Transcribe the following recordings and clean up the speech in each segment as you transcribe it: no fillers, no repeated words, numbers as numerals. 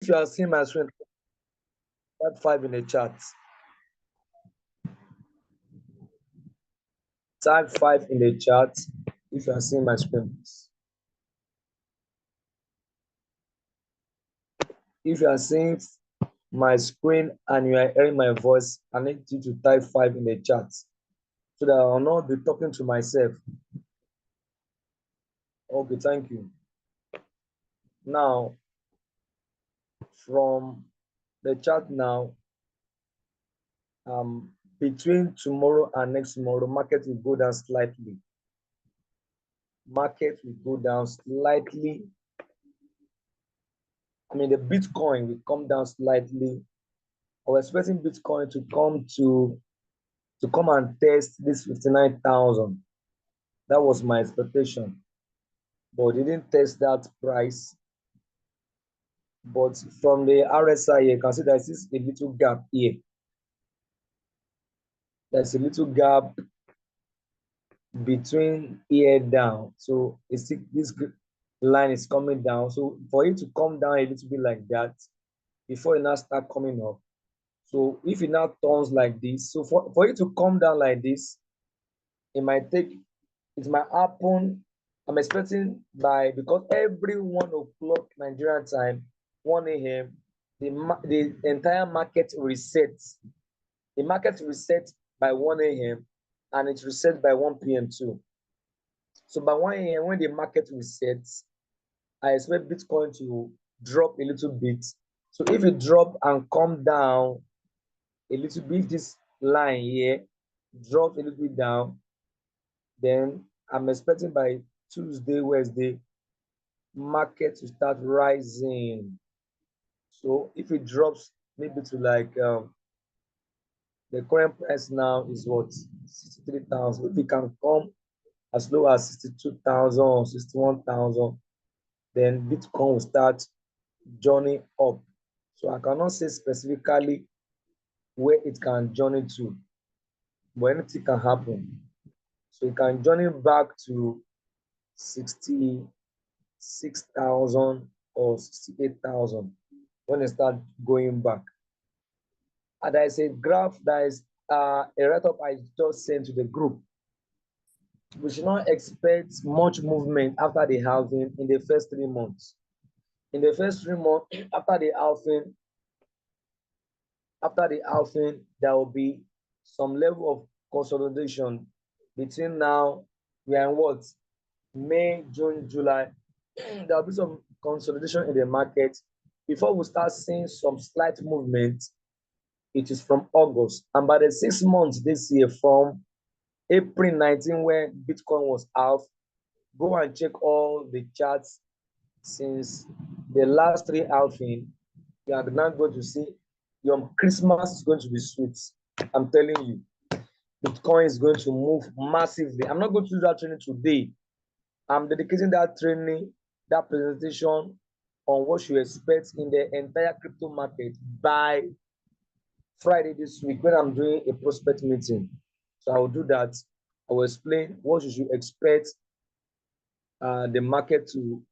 If you are seeing my screen, type 5 in the chat. Type 5 in the chat if you are seeing my screen. If you are seeing my screen and you are hearing my voice, I need you to type 5 in the chat so that I will not be talking to myself. Okay, thank you. Now, from the chat now, between tomorrow and next tomorrow, market will go down slightly. Market will go down slightly. I mean, the Bitcoin will come down slightly. I was expecting Bitcoin to come and test this 59,000. That was my expectation, but it didn't test that price. But from the RSI, you can see there's a little gap here. There's a little gap between here down. So it's this line is coming down. So for it to come down a little bit like that before it now start coming up. So if it now turns like this, so for it to come down like this, it might happen. I'm expecting because every 1 o'clock Nigerian time, 1 a.m., the entire market resets. The market resets by 1 a.m. and it resets by 1 p.m. too. So by 1 a.m., when the market resets, I expect Bitcoin to drop a little bit. So if it drop and come down a little bit, this line here drops a little bit down, then I'm expecting by Tuesday, Wednesday, market to start rising. So if it drops maybe to like the current price now is what 63,000. If it can come as low as 62,000 or 61,000, then Bitcoin will start journey up. So I cannot say specifically where it can journey to, but anything can happen. So it can journey back to 66,000 or 68,000 when it start going back. And there is a graph, that is a write-up I just sent to the group. We should not expect much movement after the halving in the first 3 months. In the first 3 months, after the halving, there will be some level of consolidation between now. We are in what? May, June, July. There will be some consolidation in the market before we start seeing some slight movement. It is from August, and by the 6 months this year, from April 19, when Bitcoin was half, go and check all the charts since the last 3 halving. You are now going to see your Christmas is going to be sweet. I'm telling you, Bitcoin is going to move massively. I'm not going to do that training today. I'm dedicating that training, that presentation on what you expect in the entire crypto market by Friday this week when I'm doing a prospect meeting. So I will do that. I will explain what you should expect the market to,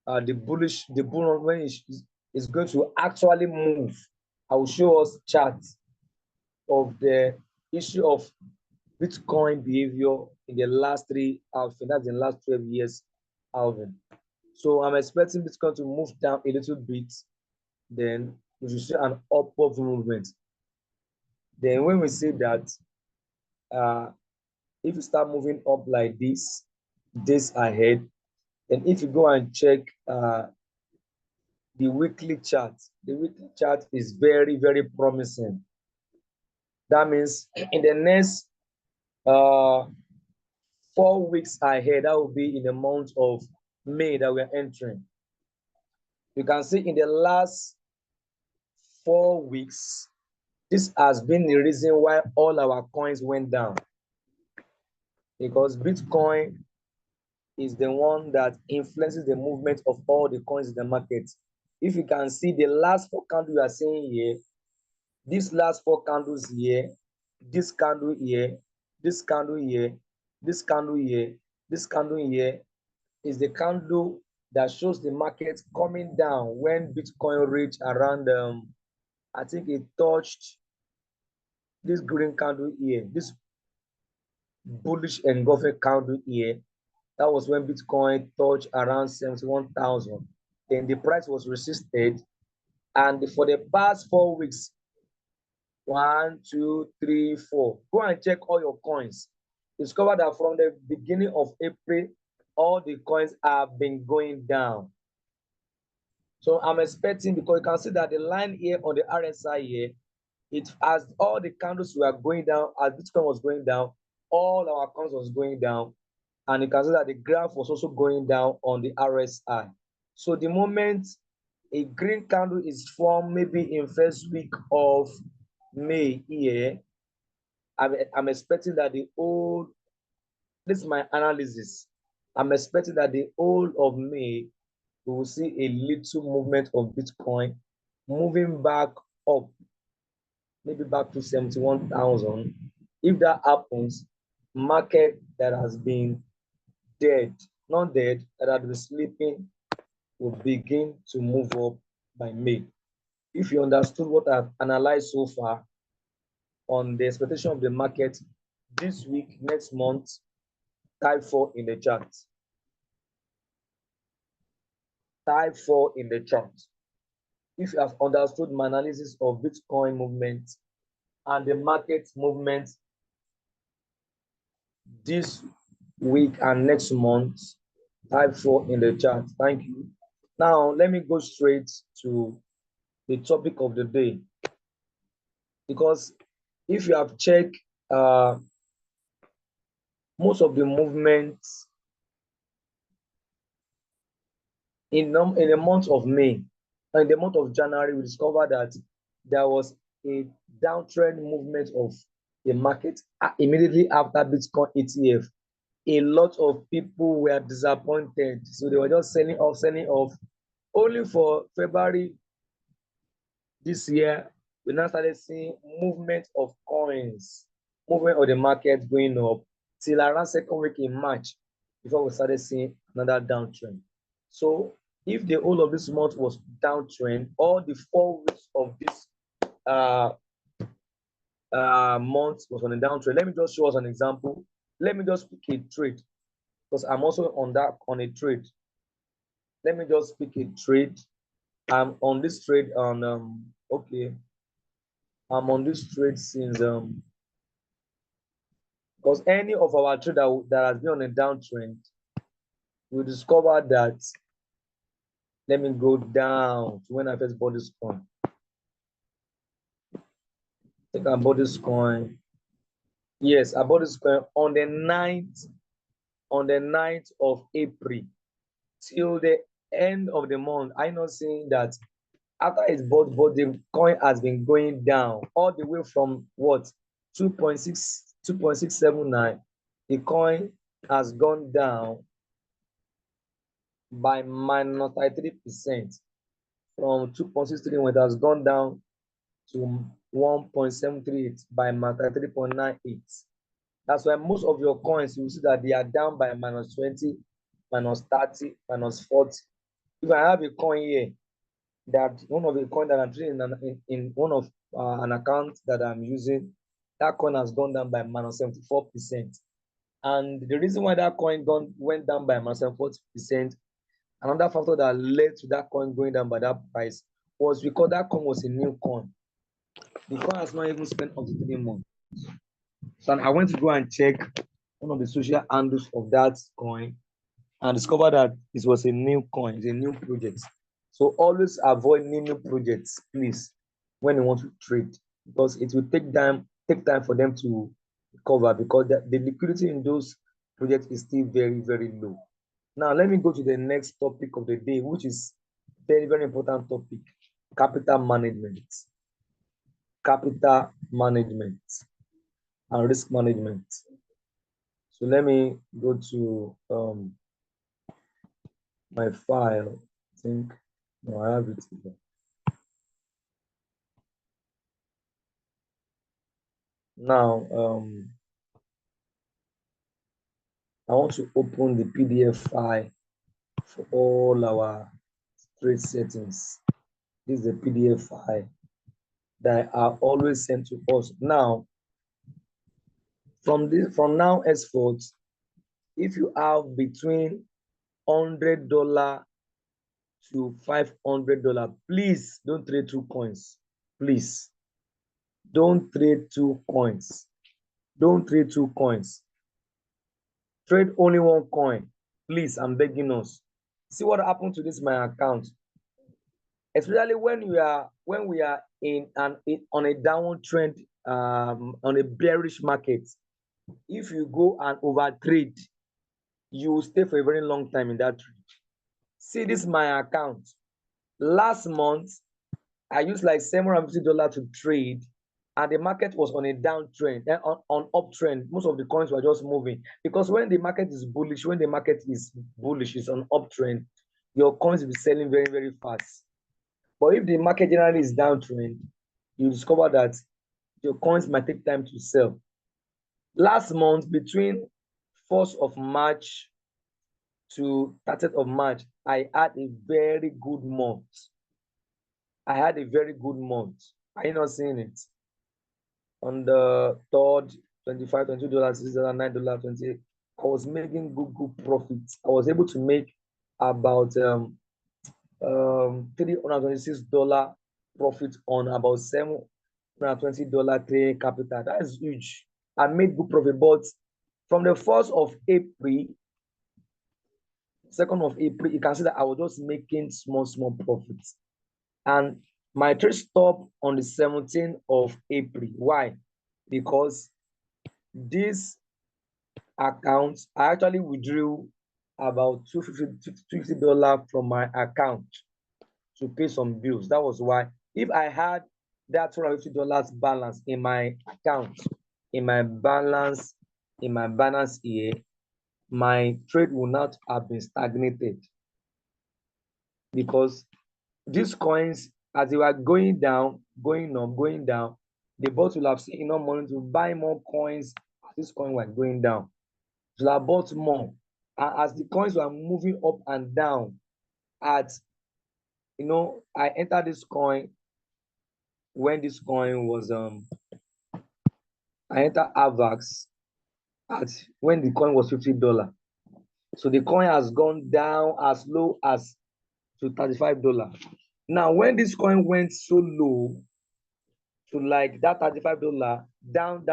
the bull run when it's going to actually move. I will show us charts of the issue of Bitcoin behavior in the last 3 halving, that's in the last 12 years halving. So I'm expecting Bitcoin to move down a little bit, then we should see an upward movement. Then when we see that, if you start moving up like this, days ahead, then if you go and check the weekly chart is very, very promising. That means in the next 4 weeks ahead, that will be in the month of May that we're entering. You can see in the last 4 weeks, this has been the reason why all our coins went down, because Bitcoin is the one that influences the movement of all the coins in the market. If you can see the last 4 candles you are seeing here, these last 4 candles here, this candle here, this candle here, this candle here, this candle here, is the candle that shows the market coming down when Bitcoin reached around I think it touched this green candle here, this bullish engulfing candle here. That was when Bitcoin touched around 71,000. Then the price was resisted. And for the past 4 weeks, 1, 2, 3, 4, go and check all your coins. Discover that from the beginning of April, all the coins have been going down. So I'm expecting, because you can see that the line here on the RSI here, it as all the candles were going down, as Bitcoin was going down, all our coins was going down. And you can see that the graph was also going down on the RSI. So the moment a green candle is formed, maybe in first week of May here, I'm expecting that the whole, this is my analysis, I'm expecting that the whole of May, we will see a little movement of Bitcoin moving back up, maybe back to 71,000. If that happens, market that has been dead, not dead, that has been sleeping, will begin to move up by May. If you understood what I've analyzed so far on the expectation of the market this week, next month, type 4 in the chart. Type 4 in the chart. If you have understood my analysis of Bitcoin movement and the market movement this week and next month, type 4 in the chat. Thank you. Now, let me go straight to the topic of the day. Because if you have checked most of the movements in the month of May, and in the month of January, we discovered that there was a downtrend movement of the market immediately after Bitcoin ETF. A lot of people were disappointed, so they were just selling off. Only for February this year, we now started seeing movement of coins, movement of the market going up till around second week in March before we started seeing another downtrend. So if the whole of this month was downtrend, all the 4 weeks of this month was on a downtrend. Let me just show us an example. Let me just pick a trade, because I'm also on a trade. Let me just pick a trade. I'm on this trade on okay. I'm on this trade since because any of our trade that has been on a downtrend, we discovered that. Let me go down to when I first bought this coin. I think I bought this coin. Yes, I bought this coin on the 9th of April till the end of the month. I'm not saying that after it's bought, the coin has been going down all the way from what 2.679. The coin has gone down by minus 33% from 2.63 when it has gone down to 1.738 by minus 33.98. That's why most of your coins, you will see that they are down by minus 20, minus 30, minus 40. If I have a coin here, that one of the coin that I'm trading in one of an account that I'm using, that coin has gone down by minus 74%. And the reason why that coin went down by minus 74%, another factor that led to that coin going down by that price was because that coin was a new coin. The coin has not even spent up to 3 months. So I went to go and check one of the social handles of that coin and discovered that it was a new coin, it's a new project. So always avoid new projects, please, when you want to trade, because it will take time for them to recover, because the liquidity in those projects is still very, very low. Now, let me go to the next topic of the day, which is very, very important topic: capital management. Capital management and risk management. So let me go to my file. I think no, I have it here. Now I want to open the PDF file for all our trade settings. This is the PDF file that are always sent to us. Now, from now henceforth, if you have between $100 to $500, please don't trade 2 coins. Please don't trade 2 coins. Don't trade 2 coins. Trade only 1 coin. Please, I'm begging us. See what happened to this my account. Especially when we are on a downward trend, on a bearish market. If you go and over trade, you will stay for a very long time in that trade. See, this is my account. Last month, I used like $750 to trade, and the market was on a downtrend, on uptrend. Most of the coins were just moving, because when the market is bullish, it's on uptrend, your coins will be selling very, very fast. But if the market generally is downtrend, you discover that your coins might take time to sell. Last month, between 1st of March to 30th of March, I had a very good month. I had a very good month. Are you not seeing it? On the 3rd, $25, $22, $6, $9, 28. I was making good profits. I was able to make about $326 profit on about $720 trading capital. That is huge. I made good profit, but from the 1st of April, 2nd of April, you can see that I was just making small profits. And my trade stopped on the 17th of April. Why? Because this account, I actually withdrew about $250 from my account to pay some bills. That was why. If I had that $250 balance in my account, in my balance here, my trade would not have been stagnated, because these coins, as they were going down, going up, going down, the boss will have seen enough money to buy more coins as this coin was going down. So I bought more. And as the coins were moving up and down, I entered this coin when this coin was I entered AVAX when the coin was $50. So the coin has gone down as low as to $35. Now, when this coin went so low to like that $35, down,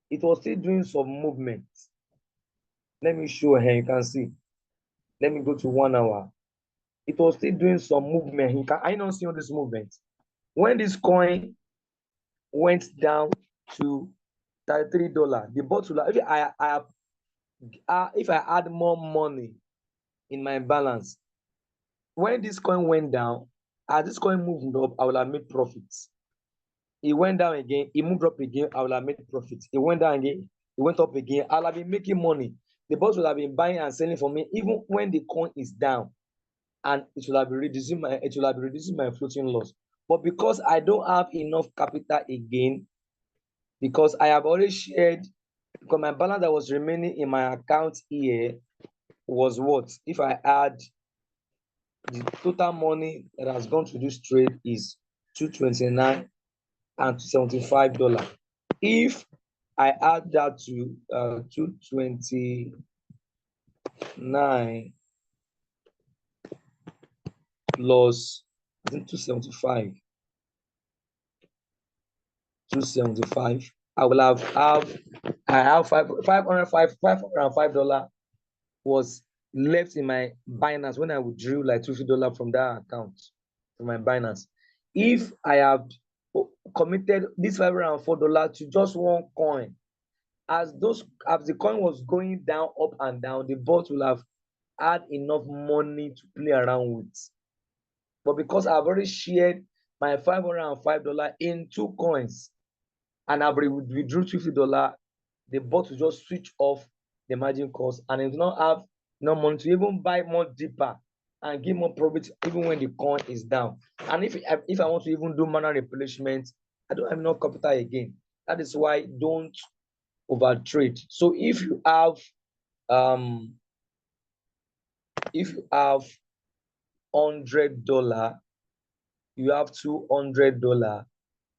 it was still doing some movement. Let me show here, you can see. Let me go to 1 hour. It was still doing some movement. I don't see all this movement. When this coin went down to $33, the bottle, if I add more money in my balance, when this coin went down, as this coin moved up, I will have made profits. It went down again, it moved up again, I will have made profits. It went down again, it went up again, I'll have been making money. The boss will have been buying and selling for me, even when the coin is down, and it will have been reducing my floating loss. But because I don't have enough capital again, because I have already shared, because my balance that was remaining in my account here was what? If I add the total money that has gone to this trade is $229 and $75. If I add that to 229 plus, I think 275, I will have $505 was left in my Binance when I withdrew like $250 from that account, from my Binance. If I have committed this $504 to just 1 coin, as the coin was going down, up and down, the bot will have had enough money to play around with. But because I've already shared my $505 in 2 coins, and I've withdrew $50, the bot will just switch off the margin cost, and it will not have no money to even buy more deeper and give more profit even when the coin is down. And if I want to even do manual replacement, I don't have enough capital again. That is why don't over trade. So if you have If you have $100, you have $200,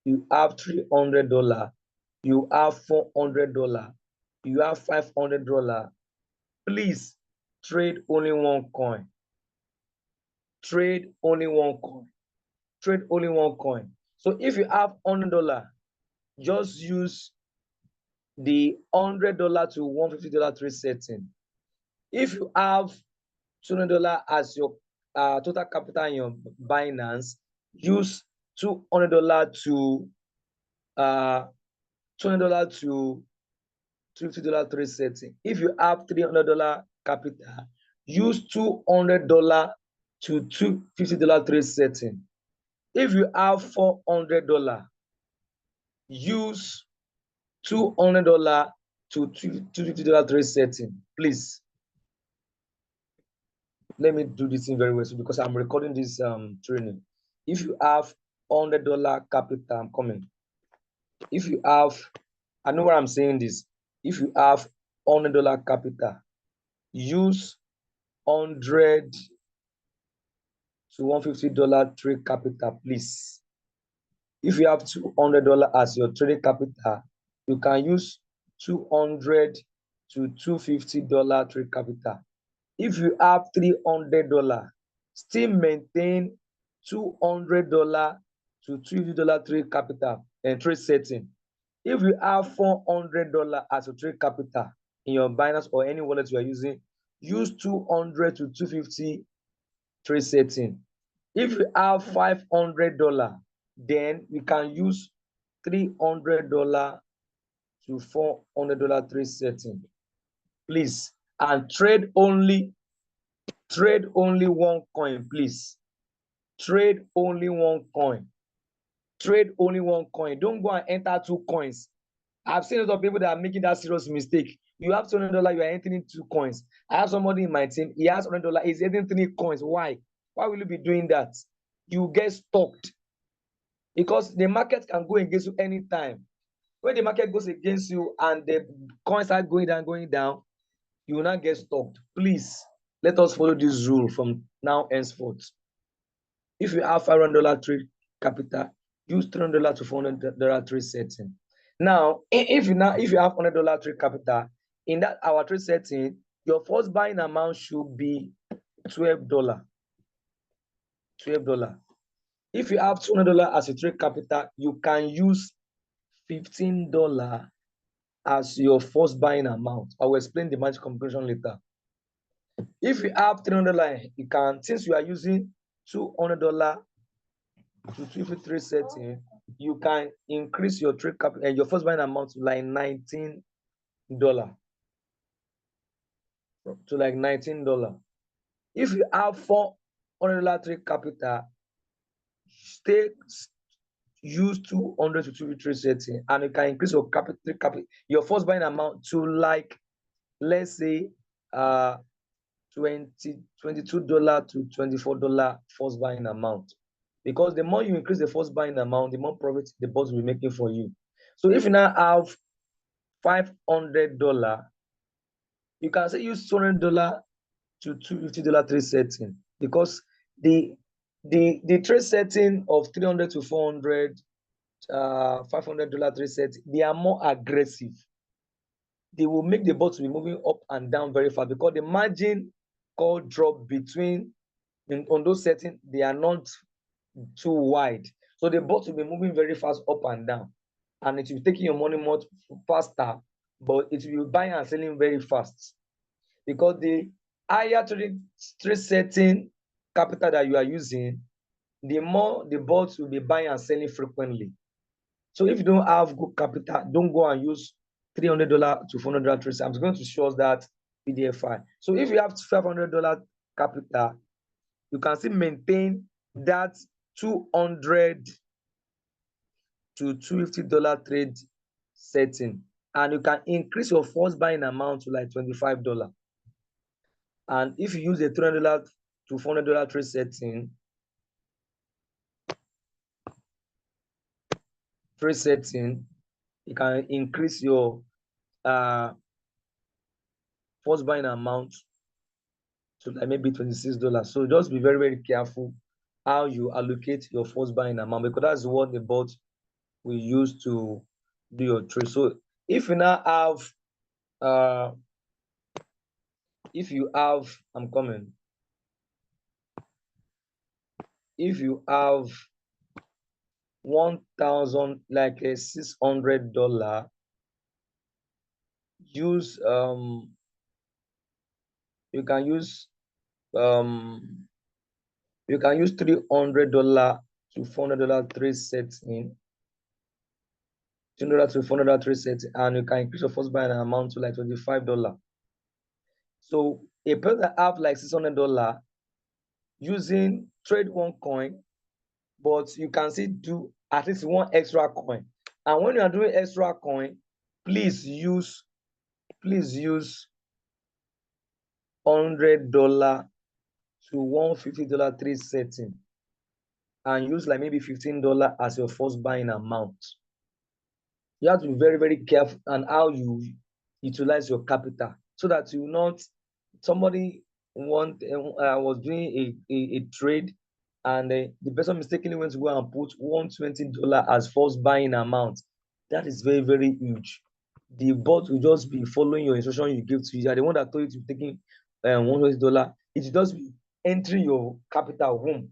you have $300, you have $400, you have $500. Please trade only one coin. Trade only one coin. Trade only one coin. So if you have $100, just use the $100 to $150 trade setting. If you have $200 as your total capital in your Binance, use $200 to $200 to $250 trade setting. If you have $300 capital, use $200 to $250 trade setting. If you have $400, use $200 to $250 trade setting. Please, let me do this thing very well, so because I'm recording this training. If you have $100 capital, I'm coming. If you have, I know what I'm saying this. If you have $100 capital, use $100 to $150 trade capital, please. If you have $200 as your trading capital, you can use $200 to $250 trade capital. If you have $300, still maintain $200 to $250 trade capital and trade setting. If you have $400 as a trade capital in your Binance or any wallet you are using, use $200 to $250 trade setting. If you have $500, then you can use $300 to $400 trade setting. Please, and trade only one coin, please. Trade only one coin. Trade only one coin. Don't go and enter two coins. I've seen a lot of people that are making that serious mistake. You have $200, you are entering two coins. I have somebody in my team, he has $100, he's entering 3 coins. Why? Why will you be doing that? You get stopped. Because the market can go against you anytime. When the market goes against you and the coins are going down, you will not get stopped. Please, let us follow this rule from now henceforth. If you have $500 trade capital, use $300 to $400 trade setting. Now, if you have $100 trade capital, in that our trade setting, your first buying amount should be $12. $12. If you have $200 as a trade capital, you can use $15 as your first buying amount. I will explain the magic computation later. If you have $300, you can, since you are using $200 to 253 setting, you can increase your trade capital and your first buying amount to like $19. To like $19. If you have $400 trade capital, use $200 to 253 setting, and you can increase your your first buying amount to like, let's say, $22 to $24 first buying amount. Because the more you increase the first buying amount, the more profit the boss will be making for you. So if you now have $500, you can say use $200 to $250 trade setting, because the trade setting of $300 to $400, $500 trade setting, they are more aggressive. They will make the bot to be moving up and down very fast, because the margin call drop between on those settings, they are not too wide. So the bot will be moving very fast up and down, and it will be taking your money much faster, but it will be buying and selling very fast, because the higher trade setting capital that you are using, the more the bots will be buying and selling frequently. So if you don't have good capital, don't go and use $300 to $400 trade. I'm going to show us that PDF file. So if you have $500 capital, you can still maintain that $200 to $250 trade setting, and you can increase your first buying amount to like $25. And if you use the $300 to $400 trade setting, you can increase your first buying amount to like maybe $26. So just be very, very careful how you allocate your first buying amount, because that's what the bot will use to do your trade. So if you now have if you have I'm coming if you have 1,000, like a $600, use you can use um $300 to $400 trade sets in $200 to $400 trade sets, and you can increase your first buying amount to like $25. So a person that have like $600 using trade one coin, but you can still do at least one extra coin. And when you are doing extra coin, please use $100 to $150 trade setting, and use like maybe $15 as your first buying amount. You have to be very, very careful on how you utilize your capital, so that you not somebody was doing a trade, and the person mistakenly went to go and put $120 as first buying amount. That is very, very huge. The bot will just be following your instruction you give to you. The one that told you to be taking $120, it will just be entering your capital boom.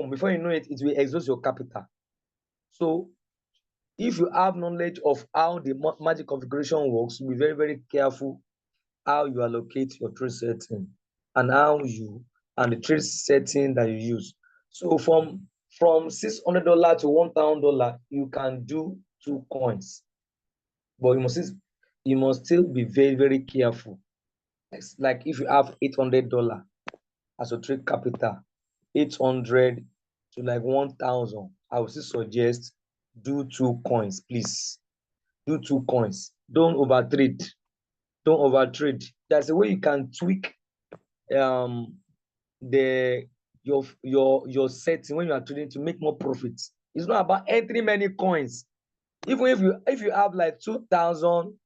Before you know it, it will exhaust your capital. So if you have knowledge of how the magic configuration works, be very, very careful how you allocate your trade setting, and the trade setting that you use. So from $600 to $1,000, you can do 2 coins, but you must still be very, very careful. It's like if you have $800 as a trade capital, 800 to like 1,000, I would still suggest do 2 coins, please. Do 2 coins. Don't overtrade. There's a way you can tweak the your setting when you are trading to make more profits. It's not about entering many coins. Even if you have like 2,000,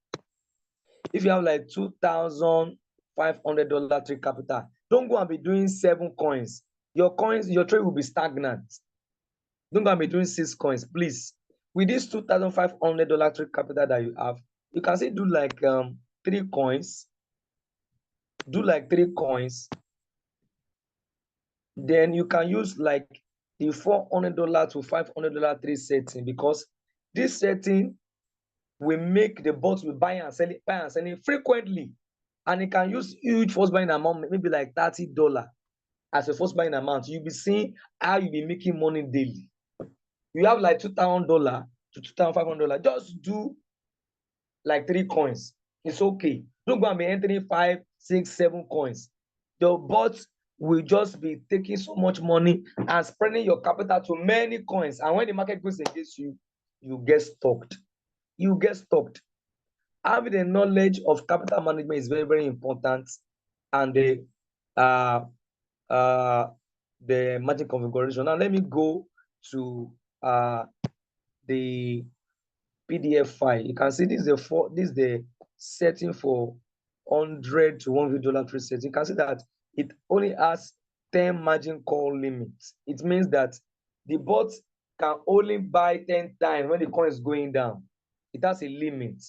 if you have like $2,500 trade capital, don't go and be doing 7 coins. Your trade will be stagnant. Don't go and be doing 6 coins, please. With this $2,500 trade capital that you have, you can say do like 3 coins. Do like 3 coins. Then you can use like the $400 to $500 trade setting, because this setting will make the bot will buy and sell it frequently, and it can use huge first buying amount, maybe like $30 as a first buying amount. You'll be seeing how you'll be making money daily. You have like $2,000 to $2,500. Just do like 3 coins. It's okay. Don't go and be entering 5, 6, 7 coins. The bot will just be taking so much money and spreading your capital to many coins. And when the market goes against you, you get stuck. Having the knowledge of capital management is very, very important, and the magic configuration. Now let me go to the PDF file. You can see this is the setting for $100 to $150 trade setting. You can see that it only has 10 margin call limits. It means that the bot can only buy 10 times when the coin is going down. It has a limit.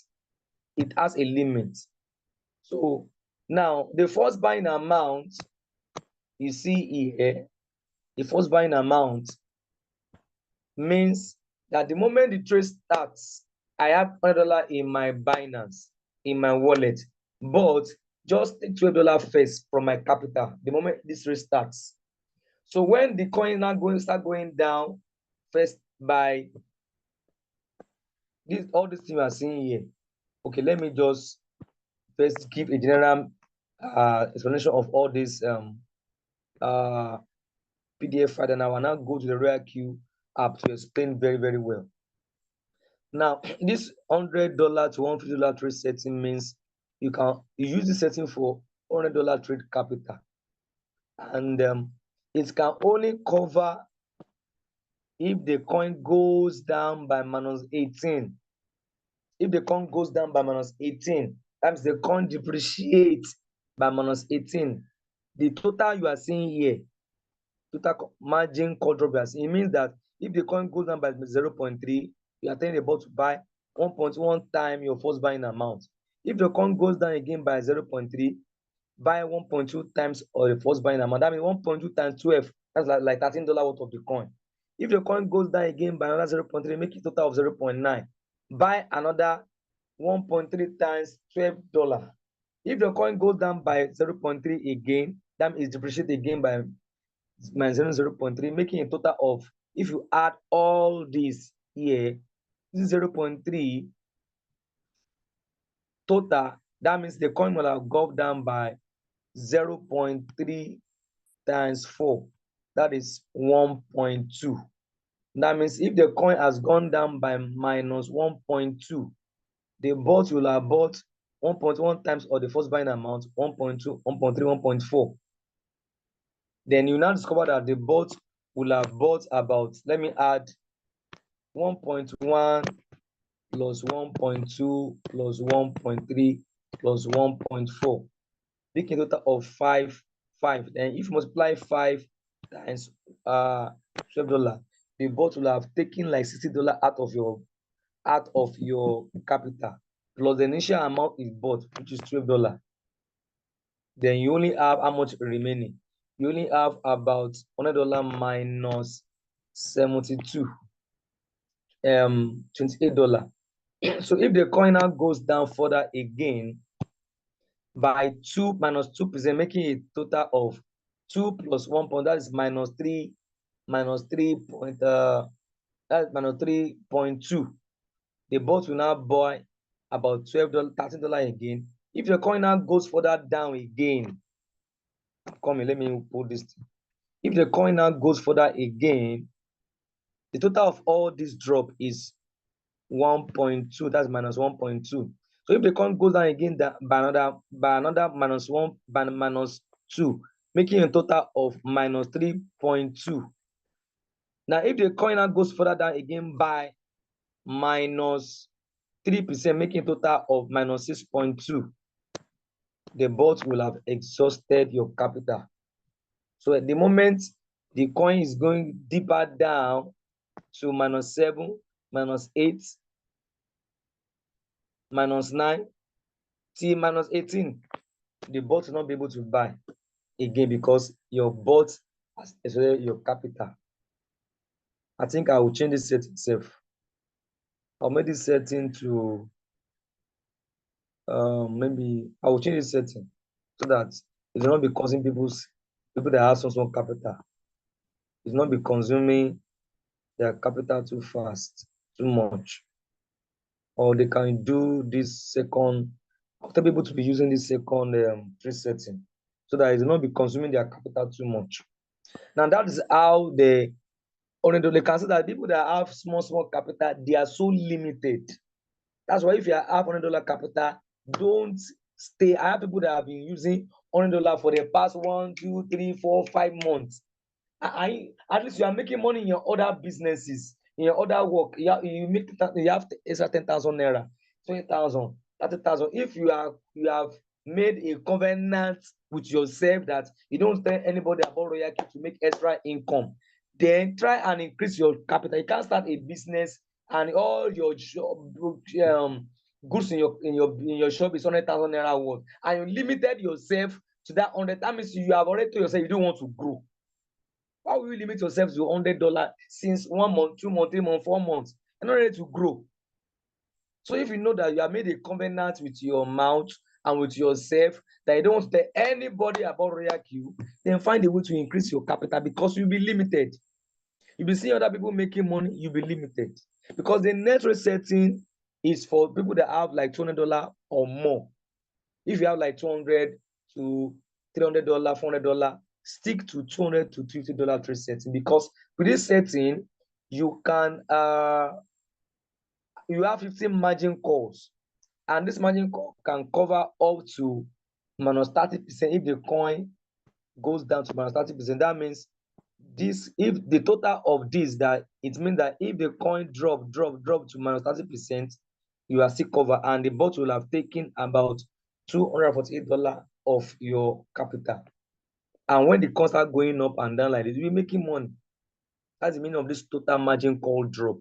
So now the first buying amount you see here, the first buying amount means that the moment the trade starts, I have $100 in my Binance, in my wallet, but just take $12 first from my capital the moment this trade starts. So when the coin now start going down, first by all these things you are seeing here. Okay, let me just first give a general explanation of all this PDF file, and I will now go to the RoyalQ app to explain very, very well. Now, this $100 to $150 trade setting means you use the setting for $100 trade capital, and it can only cover if the coin goes down by -18. If the coin goes down by -18, that means the coin depreciates by -18. the total you are seeing here, total margin call drop you are seeing, it means that if the coin goes down by 0.3, you are telling the bot to buy 1.1 time your first buying amount. If the coin goes down again by 0.3, buy 1.2 times or the first buying amount. That means 1.2 times 12. That's like $13 worth of the coin. If the coin goes down again by another 0.3, make it total of 0.9. Buy another 1.3 times $12. If the coin goes down by 0.3 again, that means depreciate again by minus 0.3, making a total of, if you add all this here, this is 0.3 total. That means the coin will have gone down by 0.3 times 4. That is 1.2. That means if the coin has gone down by minus 1.2, the bot will have bought 1.1 times or the first buying amount, 1.2, 1.3, 1.4. Then you now discover that the bot will have bought about, let me add 1.1 plus 1.2 plus 1.3 plus 1.4, making a total of 5. Then if you multiply 5 times $12, the bot will have taken like $60 out of your capital, plus the initial amount is bought, which is $12. Then you only have how much remaining? You only have about $100 minus 72, $28. So if the coin now goes down further again by 2 minus 2%, making a total of 2 plus 1 point, that is minus 3 point, that's minus 3.2. The bot will now buy about $12, $13 again. If the coin now goes further down again, come here, let me put this. If the coin now goes further again, the total of all this drop is 1.2. That's minus 1.2. So if the coin goes down again by another minus 1 by minus 2, making a total of minus 3.2. Now, if the coin now goes further down again by minus 3%, making a total of minus 6.2, the bot will have exhausted your capital. So at the moment, the coin is going deeper down to minus 7, minus 8, minus 9, till minus 18. The bot will not be able to buy again because your bot has exhausted your capital. I think I will change this setting itself. I'll make this setting to maybe I will change this setting so that it will not be causing people that have some small capital. It will not be consuming their capital too fast, too much. Or they can do this second, after people to be using this second trade setting so that it will not be consuming their capital too much. Now that is how they can see that people that have small capital, they are so limited. That's why if you have $100 capital, don't stay. I have people that have been using $100 for the past 1, 2, 3, 4, 5 months. At least you are making money in your other businesses, in your other work. You have extra 10,000 naira, 20,000, 30,000. If you have made a covenant with yourself that you don't tell anybody about RoyalQ to make extra income, then try and increase your capital. You can't start a business and all your goods in your shop is 100,000 naira worth, and you limited yourself to that 100. That means you have already told yourself you don't want to grow. Why will you limit yourself to $100 since 1 month, 2 months, 3 months, 4 months? You're not ready to grow. So if you know that you have made a covenant with your mouth and with yourself that you don't want to tell anybody about RoyalQ, then find a way to increase your capital because you'll be limited. You'll be seeing other people making money, you'll be limited. Because the net rate setting is for people that have like $200 or more. If you have like $200 to $300, $400, stick to $200 to $50 trade setting, because with this setting, you can you have 15 margin calls, and this margin call can cover up to minus 30% if the coin goes down to minus 30%. That means this, if the total of this, that it means that if the coin drop to minus 30%, you are still covered, and the bot will have taken about $248 of your capital. And when the coin start going up and down like this, we're making money. That's the meaning of this total margin call drop.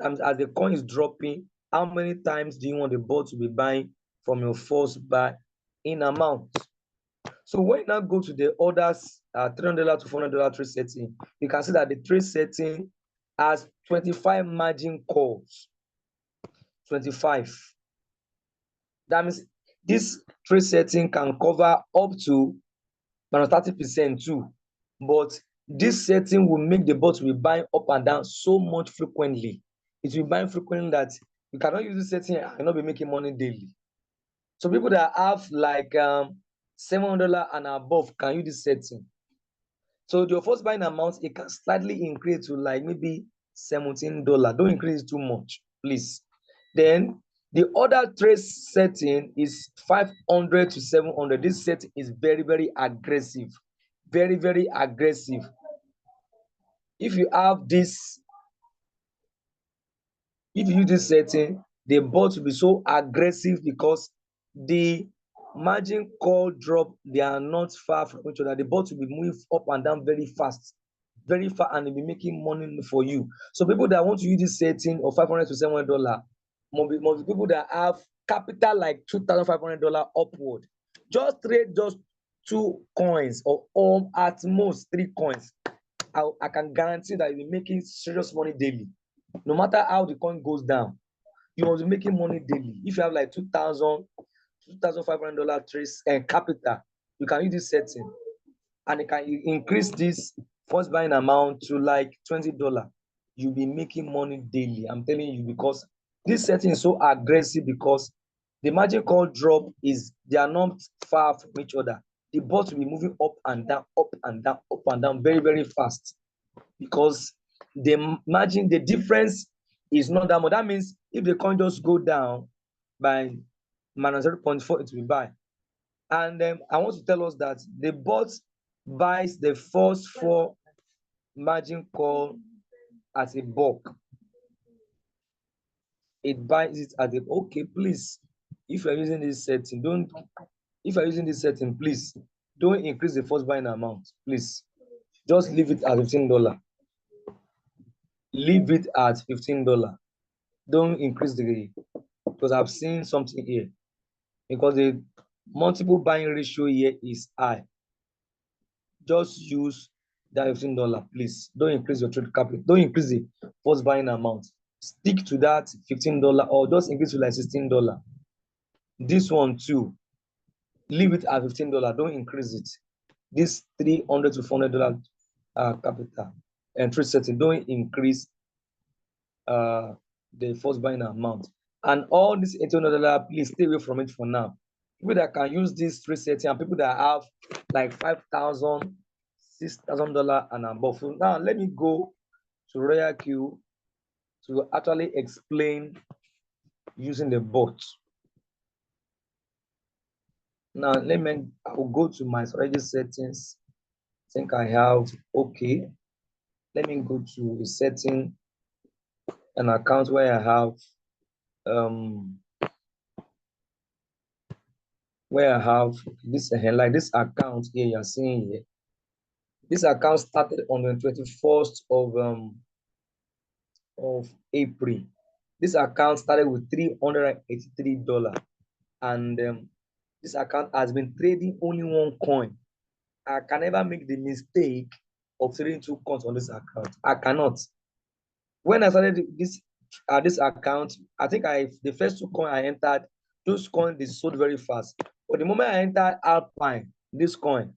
As the coin is dropping, how many times do you want the bot to be buying from your first buy in amount? So when you now go to the orders, $300 to $400 trade setting, you can see that the trade setting has 25 margin calls. 25. That means this trade setting can cover up to 30% too. But this setting will make the bot be buying up and down so much frequently. It will be buying frequently that you cannot use this setting and cannot be making money daily. So people that have like $700 and above can use this setting. So your first buying amount, it can slightly increase to like maybe $17. Don't increase too much, please. Then the other trade setting is 500 to 700. This setting is very, very aggressive. Very, very aggressive. If you have this, if you use this setting, the bot will be so aggressive because the margin call drop, they are not far from each other. The bot will be moving up and down very fast, and they'll be making money for you. So people that want to use this setting of $500 to $700 must be people that have capital like $2,500 upward. Just trade just 2 coins or at most 3 coins. I can guarantee that you'll be making serious money daily. No matter how the coin goes down, you must be making money daily. If you have like $2,500 trace and capital, you can use this setting and it can increase this first buying amount to like $20. You'll be making money daily. I'm telling you, because this setting is so aggressive because the margin call drop is they are not far from each other. The bot will be moving up and down, up and down, up and down very, very fast because the margin, the difference is not that much. That means if the coin just go down by minus 0.4, it will buy. And I want to tell us that the bot buys the first 4 margin call as a bulk. It buys it at the okay, please. If you're using this setting, please don't increase the first buying amount. Please just leave it at $15. Leave it at $15. Don't increase the, because I've seen something here. Because the multiple buying ratio here is high. Just use that $15, please. Don't increase your trade capital. Don't increase the first buying amount. Stick to that $15 or just increase to like $16. This one too, leave it at $15. Don't increase it. This $300 to $400 capital and trade setting, don't increase the first buying amount. And all this $800, please stay away from it for now. People that can use this trade setting and people that have like $5,000, $6,000 and above. So now let me go to RoyalQ to actually explain using the bot. Now I will go to my strategy settings. I think I have okay. Let me go to the setting, an account where I have this like this account here you're seeing here. This account started on the 21st of April. This account started with $383, and this account has been trading only 1 coin. I can never make the mistake of trading 2 coins on this account. I cannot. When I started this account, I think the first 2 coins I entered, those coins they sold very fast. But the moment I entered Alpine, this coin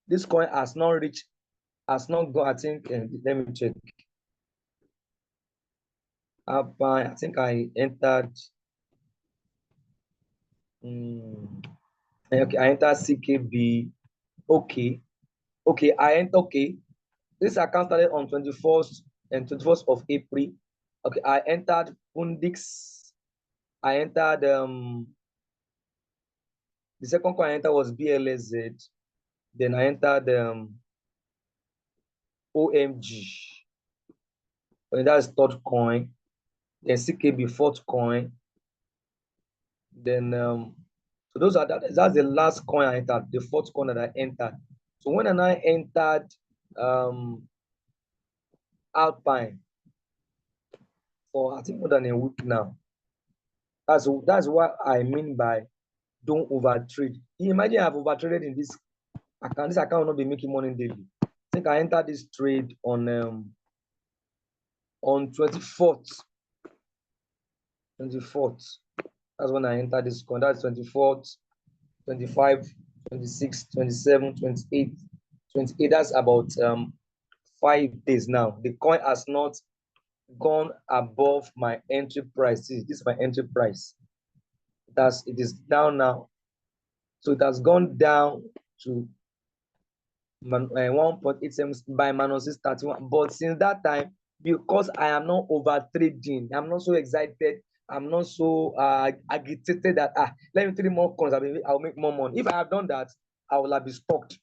has not gone. I think let me check. Alpine, I think I entered. Okay, I entered CKB. Okay, I entered. Okay, this account started on 21st of April. Okay, I entered Fundix. I entered the second coin I entered was BLSZ. Then I entered OMG. And that's 3rd coin. Then CKB 4th coin. Then so that's the last coin I entered, the 4th coin that I entered. So when I entered Alpine for I think more than a week now, that's what I mean by don't overtrade. You imagine I've overtraded in this account. This account will not be making money daily. I think I entered this trade on 24th. 24th. That's when I entered this coin. That's 24th, 25, 26, 27, 28, 28. That's about 5 days now. The coin has not gone above my entry price. This is my entry price. It is down now. So it has gone down to 1.87 by minus 631. But since that time, because I am not over trading, I'm not so excited, I'm not so agitated that let me trade more coins, I'll make more money. If I have done that, I will have been stocked.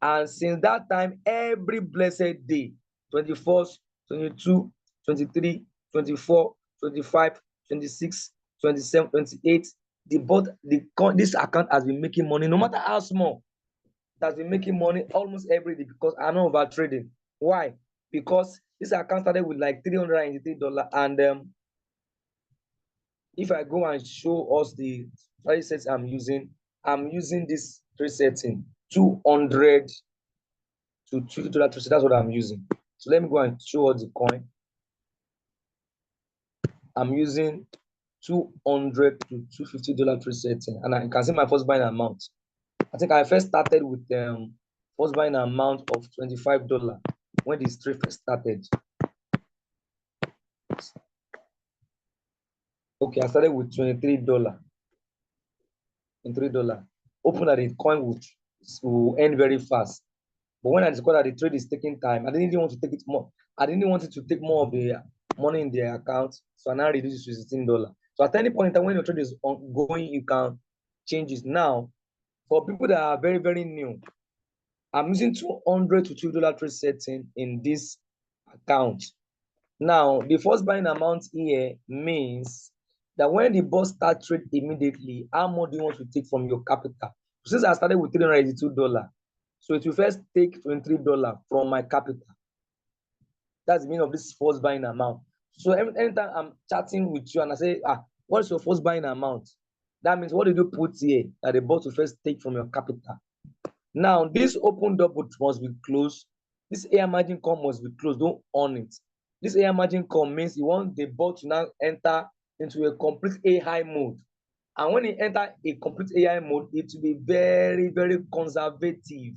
And since that time, every blessed day, 21st, 22, 23, 24, 25, 26, 27, 28, this account has been making money, no matter how small. That's been making money almost every day because I'm not over trading. Why? Because this account started with like $383, and if I go and show us the trade sets I'm using this trade setting 200 to $250. That's what I'm using. So let me go and show us the coin. I'm using 200 to $250 trade setting, and I can see my first buying amount. I think I first started with first buying amount of $25 when this trade first started. Okay, I started with $23. $23. Hoping that the coin will end very fast. But when I discovered that the trade is taking time, I didn't even want to take it more. I didn't want it to take more of the money in their account. So I now reduced it to $16. So at any point in time when your trade is ongoing, you can change it. Now, for people that are very, very new, I'm using 200 to $2 trade setting in this account. Now, the first buying amount here means that when the boss starts trade immediately, how much do you want to take from your capital? Since I started with $382, so it will first take $23 from my capital. That's the meaning of this first buying amount. So anytime I'm chatting with you and I say, what's your first buying amount? That means what did you put here that the boss will first take from your capital? Now, this open double must be closed. This air margin call must be closed. Don't on it. This air margin call means you want the bot to now enter into a complete AI mode. And when it enter a complete AI mode, it will be very, very conservative.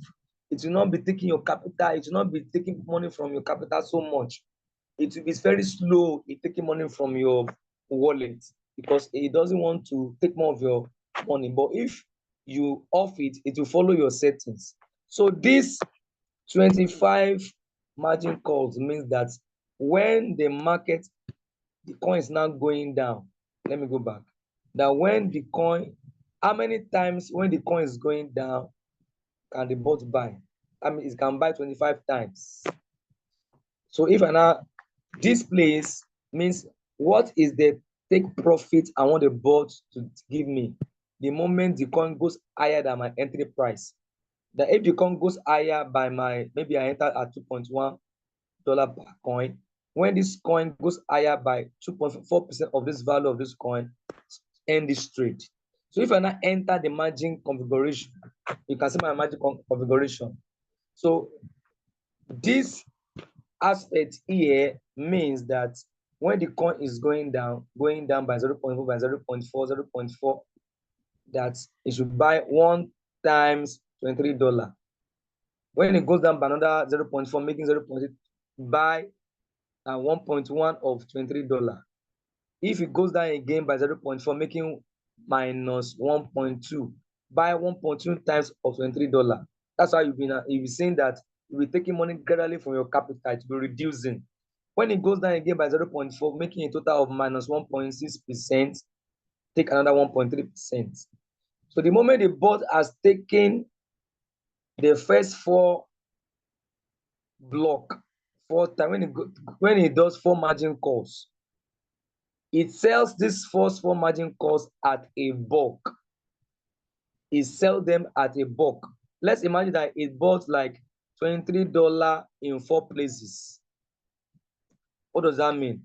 It will not be taking your capital. It will not be taking money from your capital so much. It will be very slow in taking money from your wallet because it doesn't want to take more of your money. But if you off it, it will follow your settings. So this 25 margin calls means that when the market, the coin is now going down. Let me go back. That when the coin, how many times when the coin is going down can the bot buy? I mean, it can buy 25 times. So if I now, this place means what is the take profit I want the bot to give me the moment the coin goes higher than my entry price. That if the coin goes higher by my, maybe I entered at $2.1 per coin. When this coin goes higher by 2.4% of this value of this coin, end this trade. So if I now enter the margin configuration, you can see my margin configuration. So this aspect here means that when the coin is going down by 0.4, by 0.4, 0.4, that it should buy 1 times $23. When it goes down by another 0.4, making 0.8, buy 1.1 of $23. If it goes down again by 0.4, making minus 1.2, buy 1.2 times of $23. That's how you'll be seeing that you'll be taking money gradually from your capital to be reducing. When it goes down again by 0.4, making a total of minus 1.6%, take another 1.3%. So the moment the bot has taken the first 4 block, 4 times, when it does 4 margin calls, it sells this first 4 margin calls at a bulk. It sells them at a bulk. let's imagine that it bought like $23 in 4 places. What does that mean?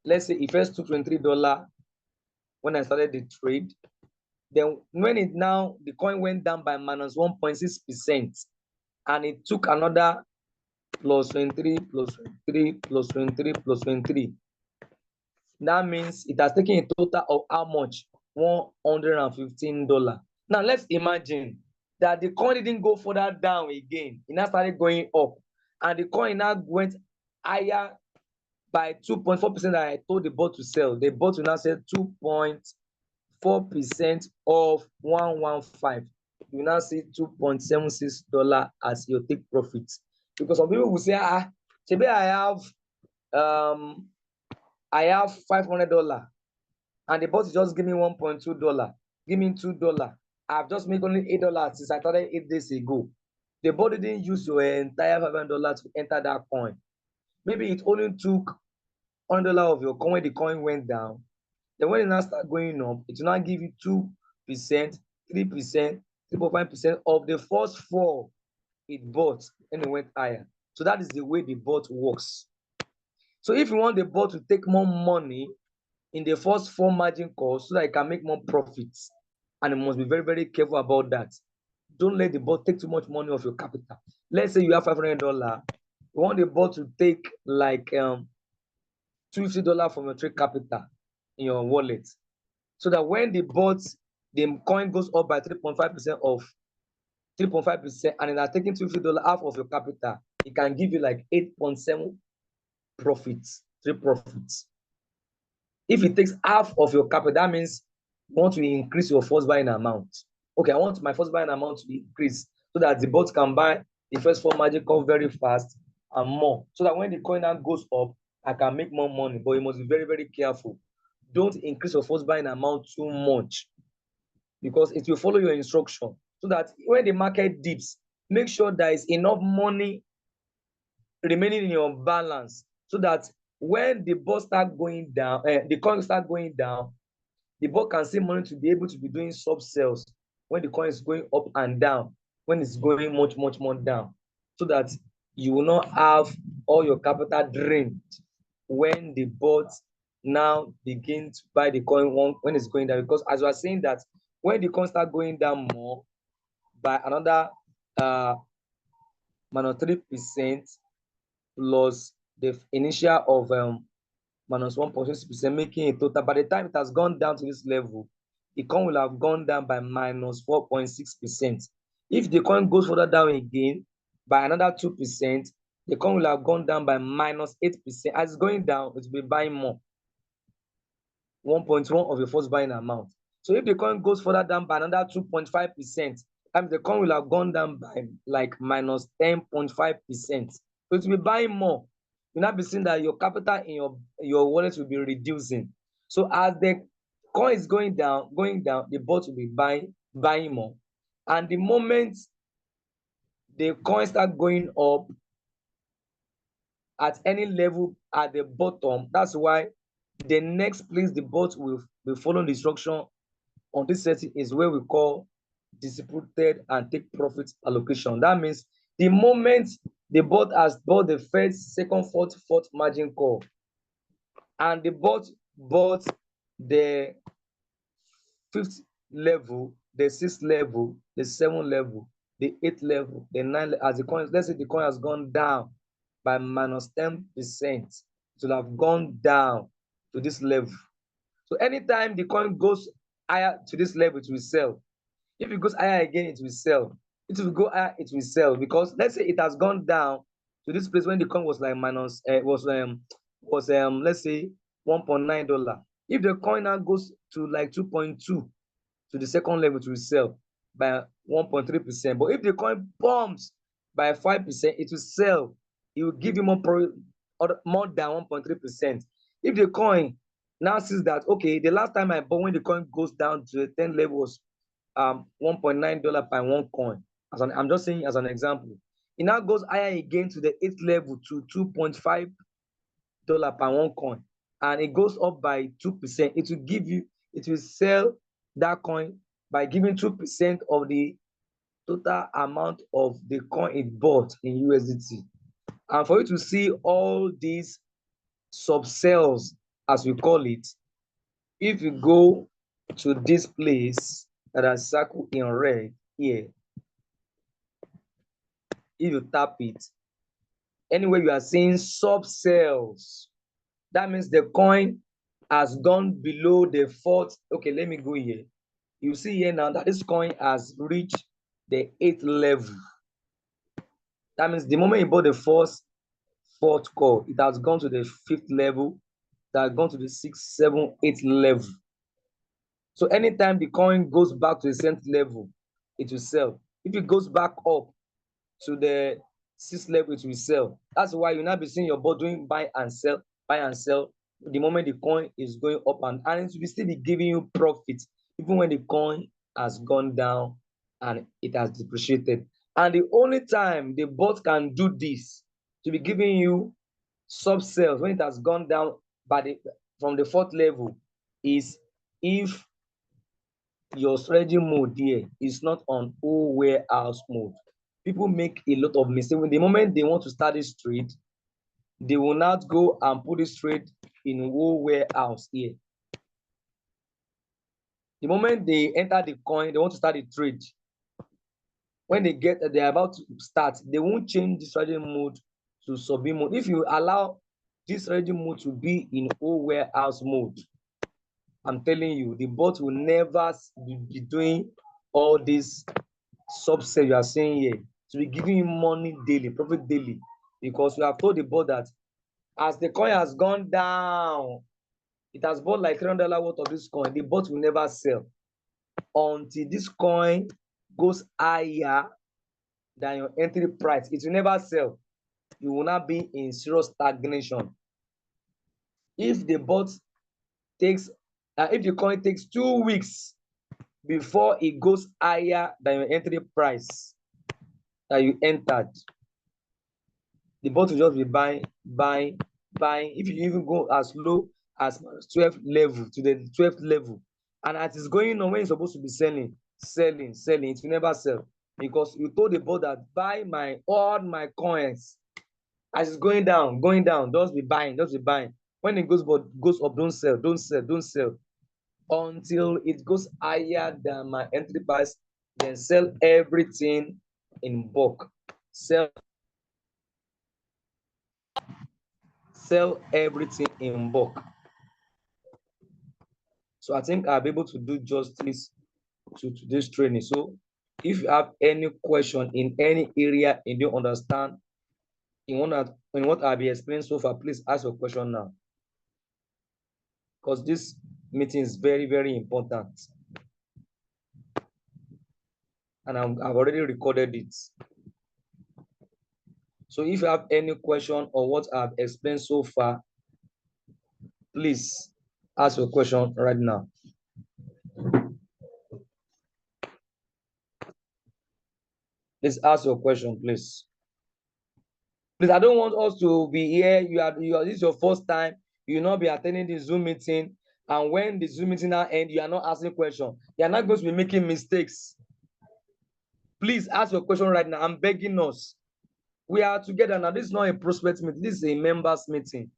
Let's say it first took $23 when I started the trade. Then when the coin went down by minus 1.6%, and it took another plus 23, plus 23, plus 23, plus 23. That means it has taken a total of how much? $115. Now let's imagine that the coin didn't go further down again. It now started going up, and the coin now went higher by 2.4% that I told the bot to sell. The bot will now sell 2.4% of 115. You now see $2.76 as your take profit. Because some people will say, maybe I have $500 and the bot is just giving me $1.2. Give me $2. I've just made only $8 since I started 8 days ago. The bot didn't use your entire $500 to enter that coin. Maybe it only took $100 of your coin when the coin went down. Then when it now start going up, it will now give you 2%, 3%, 3.5% of the first 4 it bought and it went higher. So that is the way the bot works. So if you want the bot to take more money in the first 4 margin calls so that it can make more profits, and you must be very, very careful about that. Don't let the bot take too much money off your capital. Let's say you have $500. You want the bot to take like $250 from your trade capital in your wallet, so that when the coin goes up by 3.5% of 3.5%, and it has taken $250 half of your capital, it can give you like 8.7 profits, 3 profits. If it takes half of your capital, that means you want to increase your first buying amount. Okay, I want my first buying amount to increase so that the bot can buy the first 4 margin call very fast and more, so that when the coin now goes up, I can make more money. But you must be very, very careful. Don't increase your first buying amount too much, because it will follow your instruction. So that when the market dips, make sure there is enough money remaining in your balance, so that when the bot start going down, the coin start going down, the bot can see money to be able to be doing sub sales when the coin is going up and down, when it's going much, much more down, so that you will not have all your capital drained when the bot now begin to buy the coin when it's going down. Because as I was saying, that when the coin start going down more by another minus 3% plus the initial of minus 1.6%, making a total. By the time it has gone down to this level, the coin will have gone down by minus 4.6%. If the coin goes further down again by another 2%, the coin will have gone down by minus 8%. As it's going down, it will be buying more, 1.1 of your first buying amount. So if the coin goes further down by another 2.5%, the coin will have gone down by like minus 10.5%. So it will be buying more. You'll not be seeing that your capital in your wallet will be reducing. So as the coin is going down, the bot will be buying more. And the moment the coin start going up at any level at the bottom, that's why the next place the bot will be following the instruction on this setting is where we call distributed and take profit allocation. That means the moment the bot has bought the first, second, fourth margin call, and the bot bought the 5th level, the 6th level, the 7th level, the 8th level, the 9th, as the coin, let's say the coin has gone down by minus 10%, it will have gone down to this level. So anytime the coin goes higher to this level, it will sell. If it goes higher again, it will sell. It will go higher, it will sell. Because let's say it has gone down to this place when the coin was like minus let's say $1.9. If the coin now goes to like 2.2 to the second level, it will sell by 1.3%. But if the coin pumps by 5%, it will sell. It will give you more than 1.3%. If the coin now sees that, okay, the last time I bought when the coin goes down to the 10 level was $1.9 per 1 coin. I'm just saying as an example. It now goes higher again to the 8th level to $2.5 per 1 coin, and it goes up by 2%. It will sell that coin by giving 2% of the total amount of the coin it bought in USDT. And for you to see all these subcells, as we call it, if you go to this place that are circled in red here, if you tap it, anywhere you are seeing subcells, that means the coin has gone below the fourth. Okay, let me go here. You see here now that this coin has reached the 8th level. That means the moment you bought the fourth core, it has gone to the 5th level, it has gone to the 6th, 7th, 8th level. So anytime the coin goes back to the 7th level, it will sell. If it goes back up to the 6th level, it will sell. That's why you now be seeing your board doing buy and sell, buy and sell. The moment the coin is going up and it will still be giving you profit, even when the coin has gone down and it has depreciated. And the only time the bot can do this to be giving you sub sales when it has gone down from the 4th level is if your strategy mode here is not on whole warehouse mode. People make a lot of mistakes. When the moment they want to start this trade, they will not go and put this trade in whole warehouse here. The moment they enter the coin, they want to start the trade. When they're about to start, they won't change the strategy mode to sub mode. If you allow this strategy mode to be in whole warehouse mode, I'm telling you, the bot will never be doing all this subset you are saying here to be giving you money daily, profit daily, because we have told the bot that as the coin has gone down, it has bought like $300 worth of this coin, the bot will never sell until this coin goes higher than your entry price. It will never sell. You will not be in serious stagnation. If the bot takes, if the coin takes 2 weeks before it goes higher than your entry price that you entered, the bot will just be buying. If you even go as low as 12th level to the 12th level, and as it's going on when you're supposed to be selling, it will never sell because you told the bot that buy all my coins. As it's going down, just be buying. When it goes up, don't sell until it goes higher than my entry price. Then sell everything in bulk. Sell everything in bulk. So I think I'll be able to do justice to today's training. So if you have any question in any area you don't understand in what I'll be explaining so far, please ask your question now, because this meeting is very, very important. And I've already recorded it. So if you have any question on what I've explained so far, please ask your question right now. Please ask your question, please. Please, I don't want us to be here. This is your first time. You will not be attending the Zoom meeting. And when the Zoom meeting now ends, you are not asking questions. You are not going to be making mistakes. Please ask your question right now. I'm begging us. We are together now. This is not a prospect meeting. This is a members meeting.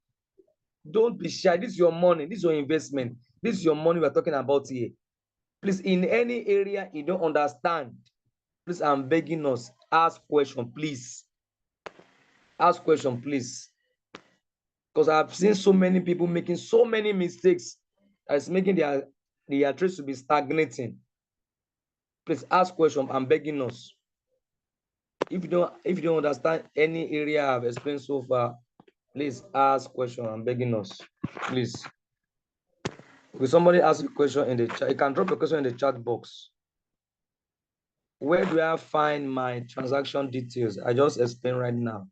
Don't be shy. This is your money. This is your investment. This is your money we're talking about here. Please, in any area you don't understand, please, I'm begging us, ask question, please. Ask question, please. Because I've seen so many people making so many mistakes that's making their trades to be stagnating. Please ask question. I'm begging us. If you don't understand any area I've explained so far, please ask question. I'm begging us. Please. Will somebody ask a question in the chat? You can drop a question in the chat box. Where do I find my transaction details? I just explained right now.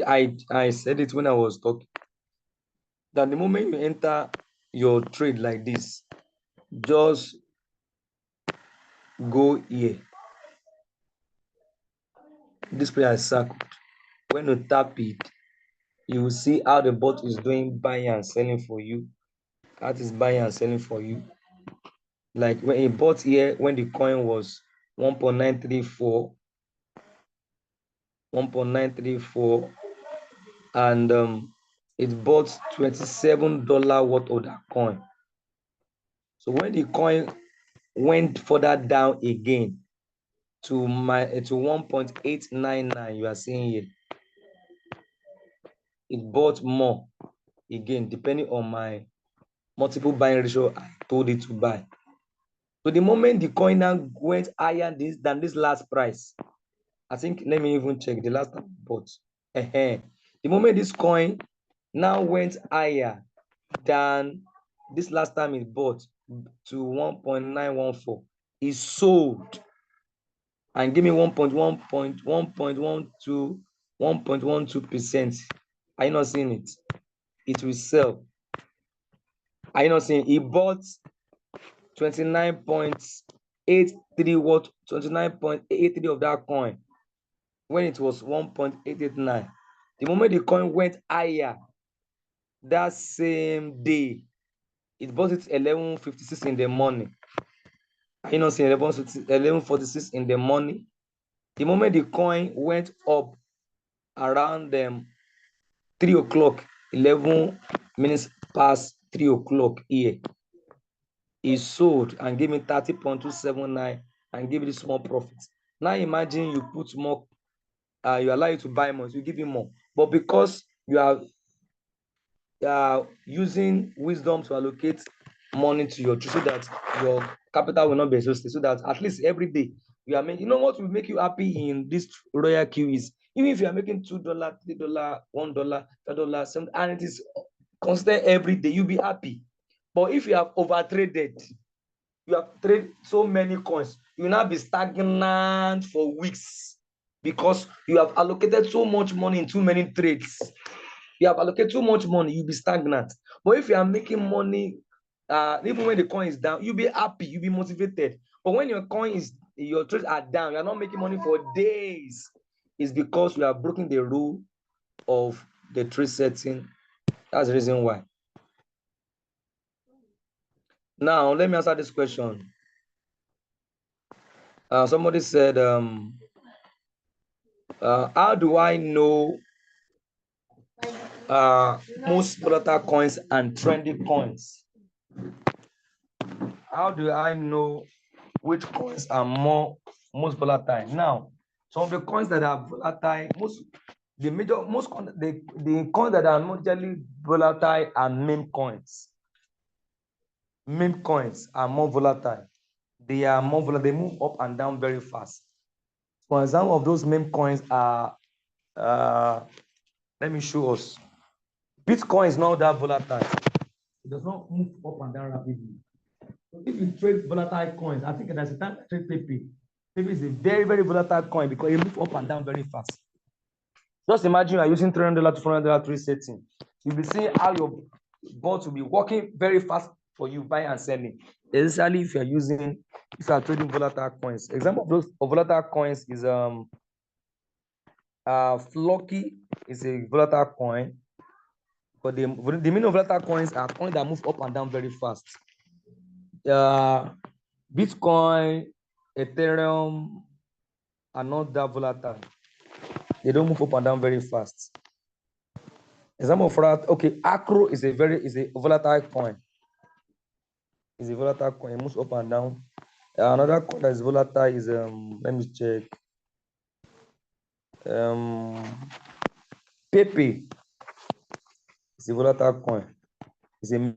I said it when I was talking. That the moment you enter your trade like this, just go here. This player is circled. When you tap it, You will see how the bot is doing buying and selling for you. That is buying and selling for you. Like when it bought here, when the coin was 1.934, 1.934, and it bought $27 worth of that coin. So when the coin went further down again to 1.899, you are seeing here, it bought more again, depending on my multiple buying ratio I told it to buy. So the moment the coin now went higher than this last price, I think, let me even check the last time I bought. The moment this coin now went higher than this last time it bought to 1.914, it sold and give me 1.12%. Are you not seeing it? It will sell. Are you not seeing? It bought 29.83 what 29.83 of that coin when it was 1.889. The moment the coin went higher that same day, it bought it 11:56 in the morning. Are you not seeing 11:46 in the morning? The moment the coin went up around 3 o'clock, 11 minutes past 3 o'clock here, he sold and gave me 30.279 and give it small profits. Now imagine you put more, you allow you to buy more, so you give him more. But because you are using wisdom to allocate money to your trade so that your capital will not be exhausted, so that at least every day you are making, you know what will make you happy in this RoyalQ is, even if you are making $2, $3, $1, $5, $7, and it is constant every day, you'll be happy. But if you have over traded, you have traded so many coins, you will now be stagnant for weeks because you have allocated so much money in too many trades. You have allocated too much money, you'll be stagnant. But if you are making money, even when the coin is down, you'll be happy, you'll be motivated. But when your trades are down, you're not making money for days. It's because you have broken the rule of the trade setting. That's the reason why. Now, let me answer this question. Somebody said, how do I know most volatile coins and trendy coins? How do I know which coins are most volatile? Now, some of the coins that are volatile, the coins that are majorly volatile are meme coins. Meme coins are more volatile. They are more volatile. They move up and down very fast. For example, of those meme coins are, let me show us. Bitcoin is not that volatile. It does not move up and down rapidly. So if you trade volatile coins, I think there's a time I trade Pepe. Pepe is a very, very volatile coin because it moves up and down very fast. Just imagine you are using $300 to $400 trade setting. You'll be seeing how your bot will be working very fast for you, buying and selling. Especially if you are trading volatile coins. Example of those volatile coins is Flocky is a volatile coin. But the meaning of volatile coins are coins that move up and down very fast. Bitcoin, Ethereum are not that volatile. They don't move up and down very fast. Example for that, okay, Acro is a volatile coin. It's a volatile coin, it moves up and down. Another coin that is volatile is let me check. Pepe is a volatile coin. It's a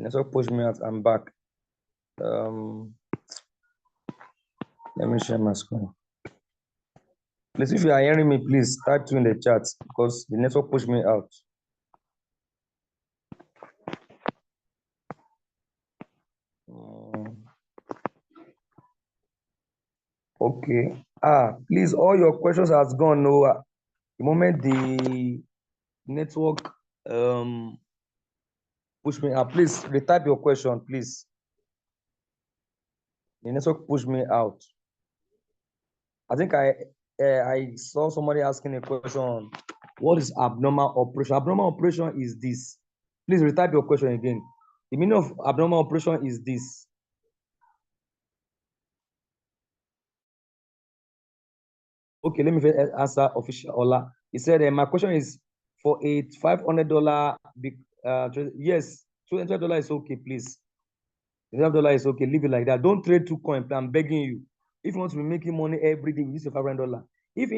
Network pushed me out. I'm back. Let me share my screen. Please, if you are hearing me, please type 2 in the chat because the network pushed me out. Okay. Please, all your questions has gone. No, the moment the network push me out, please retype your question, please. The network pushed me out. I think I saw somebody asking a question. What is abnormal operation? Abnormal operation is this. Please retype your question again. The meaning of abnormal operation is this. Okay, let me answer official Ola. He said, my question is for a $500. Yes, $200 is okay, please. $5 is okay. Leave it like that. Don't trade 2 coins. I'm begging you. If you want to be making money every day, use your $500. If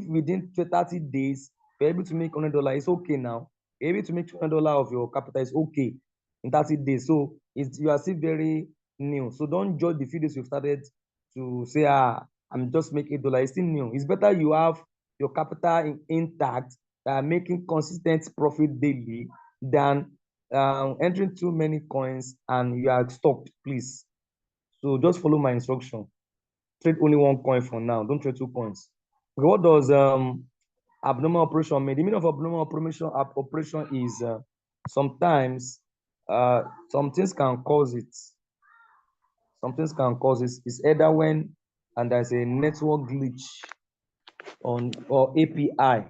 within 30 days you're able to make $100, it's okay now. You're able to make $200 of your capital is okay in 30 days. So you are still very new. So don't judge the few days you've started to say, I'm just making $8. It's still new. It's better you have your capital intact that are making consistent profit daily than entering too many coins and you are stopped, please. So just follow my instruction. Trade only 1 coin for now. Don't trade 2 coins. Okay, what does abnormal operation mean? The meaning of abnormal operation is sometimes some things can cause it. Some things can cause it. It's either when and there's a network glitch on or API.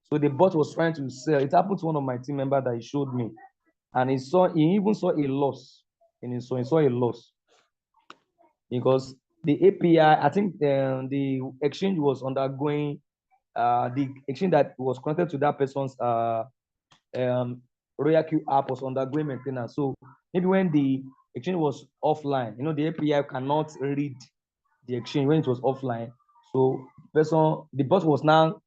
So the bot was trying to sell. It happened to one of my team members that he showed me. And he even saw a loss. And he saw a loss. Because the API, I think the exchange was undergoing, the exchange that was connected to that person's RoyalQ app was undergoing maintenance. So maybe when the exchange was offline, the API cannot read the exchange when it was offline. So the bot was now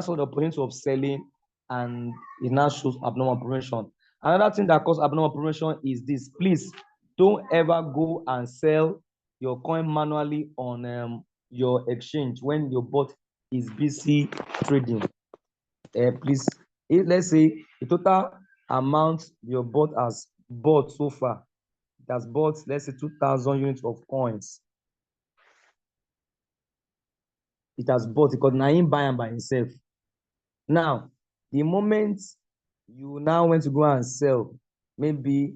saw the opportunity of selling, and it now shows abnormal operation. Another thing that causes abnormal operation is this. Please don't ever go and sell your coin manually on your exchange when your bot is busy trading. Please, let's say the total amount your bot has bought so far, it has bought, let's say, 2,000 units of coins. It has bought because now him buy by himself. Now, the moment you now want to go and sell maybe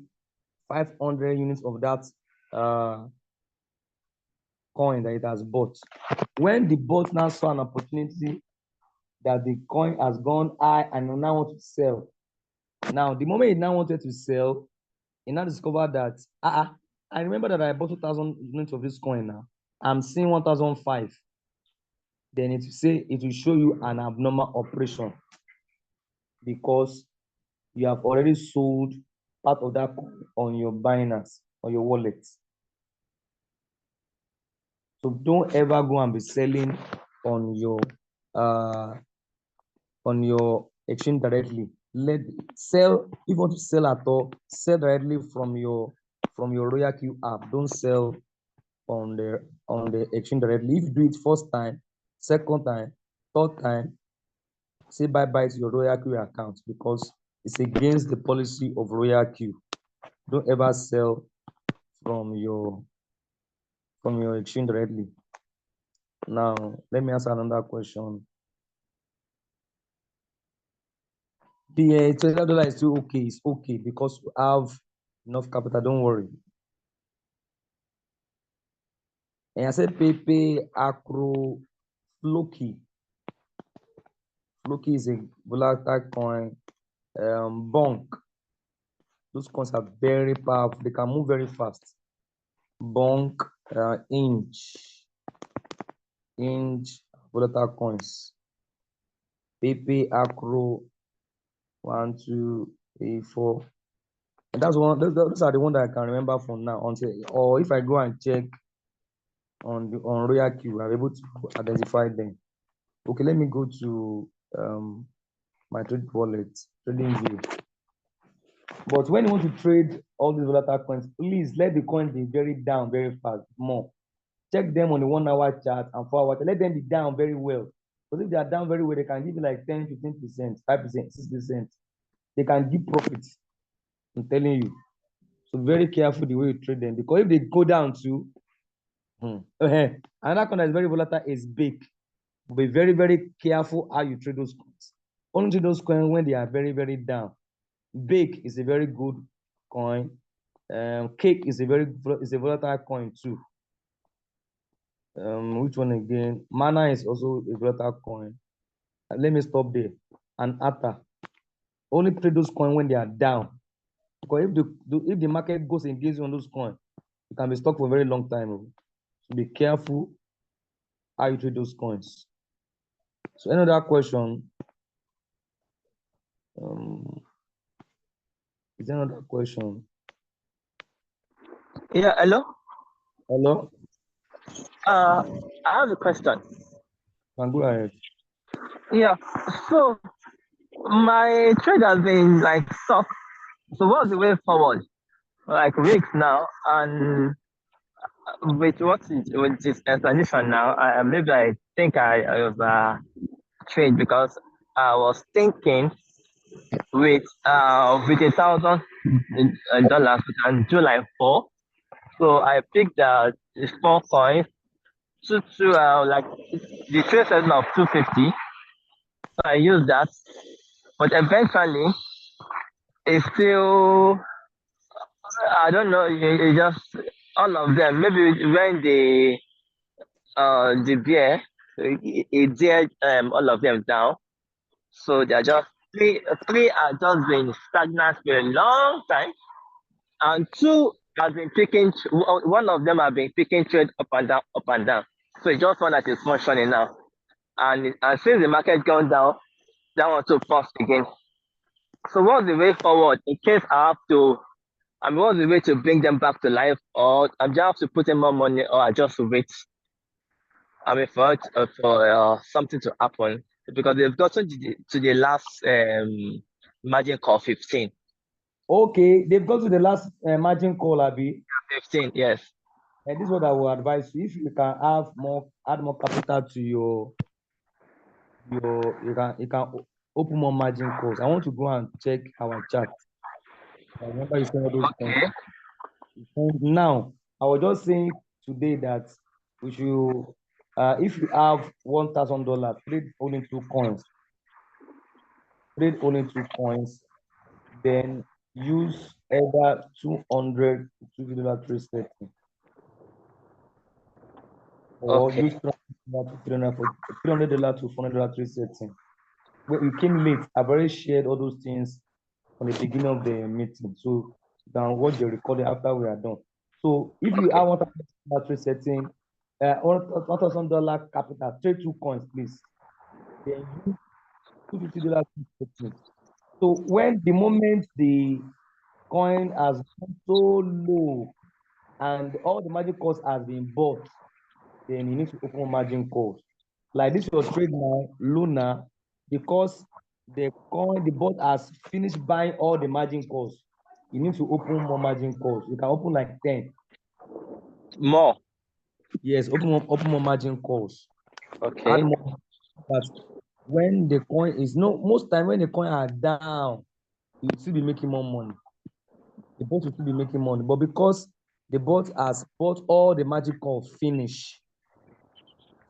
500 units of that coin that it has bought, when the bot now saw an opportunity that the coin has gone high and now want to sell. Now, the moment he now wanted to sell, he now discovered that I remember that I bought 2,000 units of this coin now. I'm seeing 1,005. Then it will show you an abnormal operation because you have already sold part of that coin on your Binance or your wallet. So don't ever go and be selling on your exchange directly. Sell if you want to sell at all, sell directly from your RoyalQ app. Don't sell on the exchange directly. If you do it first time, second time, third time, say bye-bye to your RoyalQ account because it's against the policy of RoyalQ. Don't ever sell from your exchange directly. Now, let me answer another question. The $20 is still okay. It's okay because you have enough capital. Don't worry. And I said Pepe, Acro, Floki. Floki is a volatile coin. Bonk. Those coins are very powerful. They can move very fast. Bonk, Inch, volatile coins. Pepe, Acro, 1, 2, 3, 4. And that's one. Those are the ones that I can remember from now or if I go and check on RoyalQ, I'm able to identify them. Okay, let me go to my trade wallet, trading view. But when you want to trade all these volatile coins, please let the coin be very down very fast. More. Check them on the 1 hour chart and 4 hour chart. Let them be down very well. Because if they are down very well, they can give you like 10, 15%, 5%, 6%. They can give profits. I'm telling you. So very careful the way you trade them. Because if they go down to another coin that is very volatile is big. Be very, very careful how you trade those coins. Only trade those coins when they are very, very down. Bake is a very good coin. Cake is a volatile coin too. Which one again? Mana is also a volatile coin. Let me stop there. And ATA. Only trade those coins when they are down. Because if the market goes against you on those coins, you can be stuck for a very long time. So be careful how you trade those coins. So another question. Is there another question? Yeah, hello? Hello? I have a question. Can go ahead. Yeah, so my trade has been like soft. So what's the way forward? Like weeks now, and with this explanation now, maybe I think I was trade because I was thinking with $1,000 on July 4. So I picked the 4 coins to like the trade session of 250. So I used that, but eventually it's still, I don't know. It just all of them. Maybe when the bear it did all of them down. So they're just three are just been stagnant for a long time, and two has been picking. One of them have been picking trade up and down, up and down. So it's just one that is functioning now. And since the market gone down, that one to pause again. So what's the way forward in case I have to? I mean, what's the way to bring them back to life, or I just have to put in more money, or I just wait? I mean, for something to happen because they've gotten to the last margin call 15. Okay, they've got to the last margin call, Abi. 15, yes. And this is what I will advise you. If you can add more capital to you can open more margin calls. I want to go and check our chart. I remember you saying all those things. Okay. Now, I was just saying today that we should, if you have $1,000, trade only 2 coins. Trade only 2 coins, then use either 200 to $2 trade setting, or Okay. use $300 to $400 trade setting. When you came late, I've already shared all those things from the beginning of the meeting. So you can watch the recording after we are done. So if you Okay. have $1,000 trade setting, $1,000 capital, trade 2 coins, please. Then use $250 trade setting. So when the moment the coin has gone so low and all the margin calls has been bought, then you need to open margin calls. Like this was trade now, Luna, because the bot has finished buying all the margin calls. You need to open more margin calls. You can open like 10. More. Yes, open more margin calls. Okay. Add more. But when the coin is no, most time when the coin are down, you will still be making more money. The bot will still be making money. But because the bot has bought all the margin calls finish,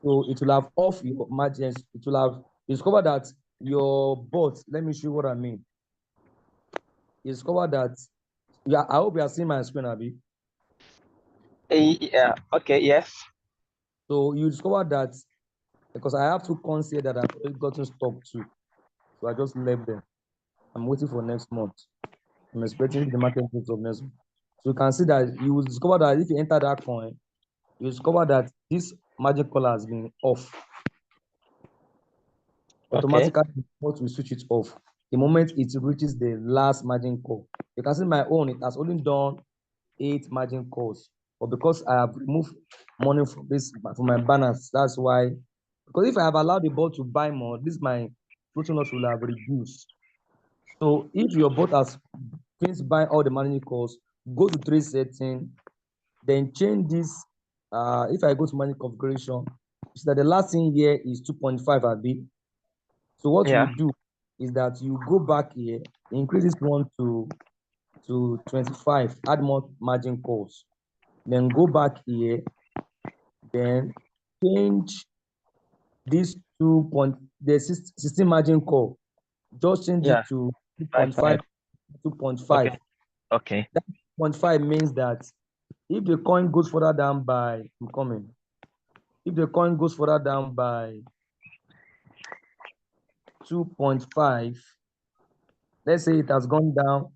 so it will have off your margins. It will have discovered that your bot. Let me show you what I mean. You discover that. Yeah, I hope you are seeing my screen, Abby. Yeah. Okay. Yes. So you discover that because I have 2 coins here that I've already gotten stock to. So I just left them. I'm waiting for next month. I'm expecting the market moves of next month. So you can see that you will discover that if you enter that coin, you discover that this magic color has been off. Okay. Automatically, what will switch it off the moment it reaches the last margin call. You can see my own, it has only done 8 margin calls, but because I have removed money from my balance, that's why. Because if I have allowed the bot to buy more, this my total loss will have reduced. So if your bot has finish buying all the margin calls, go to trade setting, then change this. If I go to margin configuration, so that the last thing here is 2.5 AB. So what you Yeah. do is that you go back here, increase this one to 25, add more margin calls, then go back here, then change this 16 margin call, just change Yeah. it to 5 5. 2.5, 2.5. Okay. Okay. That 2.5 means that if the coin goes further down by, I'm coming, if the coin goes further down by 2.5, let's say it has gone down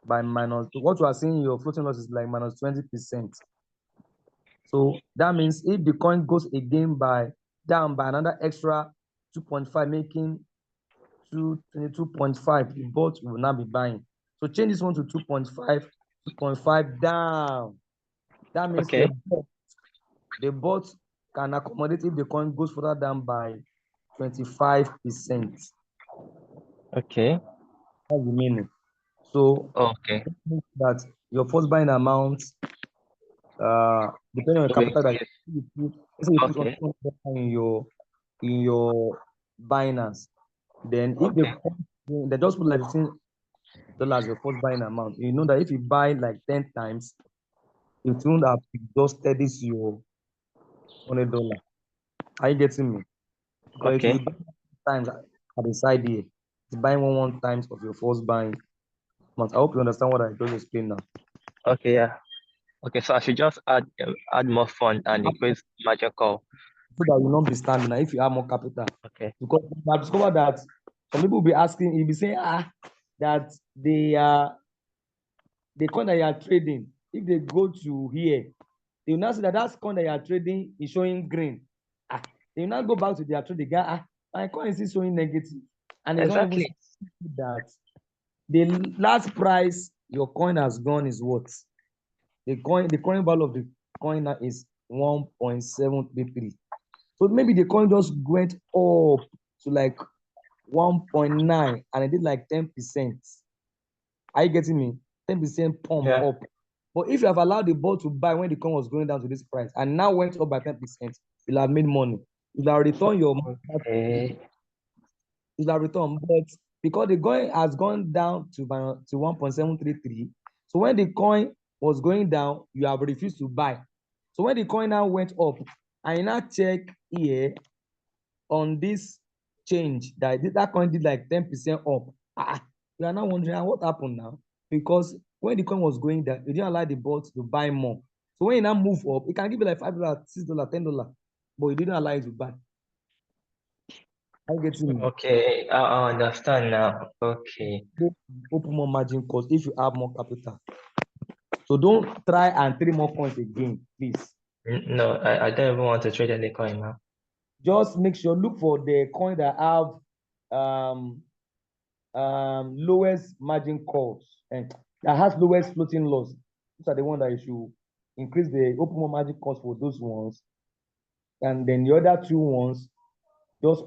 by minus, what you are seeing, your floating loss is like minus 20%. So that means if the coin goes again down by another extra 2.5, making 22.5, the bot will now be buying. So change this one to 2.5, 2.5 down. That means Okay. the bot can accommodate if the coin goes further down by 25%. Okay. That's the meaning. So Okay. that your first buying amount, depending on the Will capital that increase. you put, let's say you put Okay. on in your Binance, then if Okay. they just put like $15 your first buying amount, you know that if you buy like 10 times, it won't have exhausted this your $100. Are you getting me? Because it will Okay. be times at the side here. It's buying one times of your first buying month. I hope you understand what I just explained now. Okay. Yeah. Okay. So I should just add more fund and increase margin call. So that you will not be standing now if you have more capital. Okay. Because I discovered that some people will be asking, you'll be saying, that the coin that you are trading, if they go to here, they will now see that coin that you are trading is showing green. They will now go back to their trading. My coin is still showing negative. And it's not even Exactly. that the last price your coin has gone is what? The current value of the coin now is 1.733. So maybe the coin just went up to like 1.9 and it did like 10%. Are you getting me? 10% pump Yeah. up. But if you have allowed the ball to buy when the coin was going down to this price and now went up by 10%, you'll have made money. You'll have returned your Okay. you'll have returned. But because the coin has gone down to 1.733, so when the coin was going down, you have refused to buy. So when the coin now went up, and you now check here on this change that coin did like 10% up. You are now wondering what happened now, because when the coin was going down, you didn't allow the bot to buy more. So when you now move up, it can give you like $5, $6, $10, but you didn't allow it to buy. I get me. Okay. I understand now. Okay. Open more margin calls if you have more capital. So don't try and trade more coins again, please. No, I don't even want to trade any coin now. Just make sure, look for the coin that have um lowest margin calls and that has lowest floating loss. These are the ones that you should increase the open more margin calls for those ones. And then the other two ones, just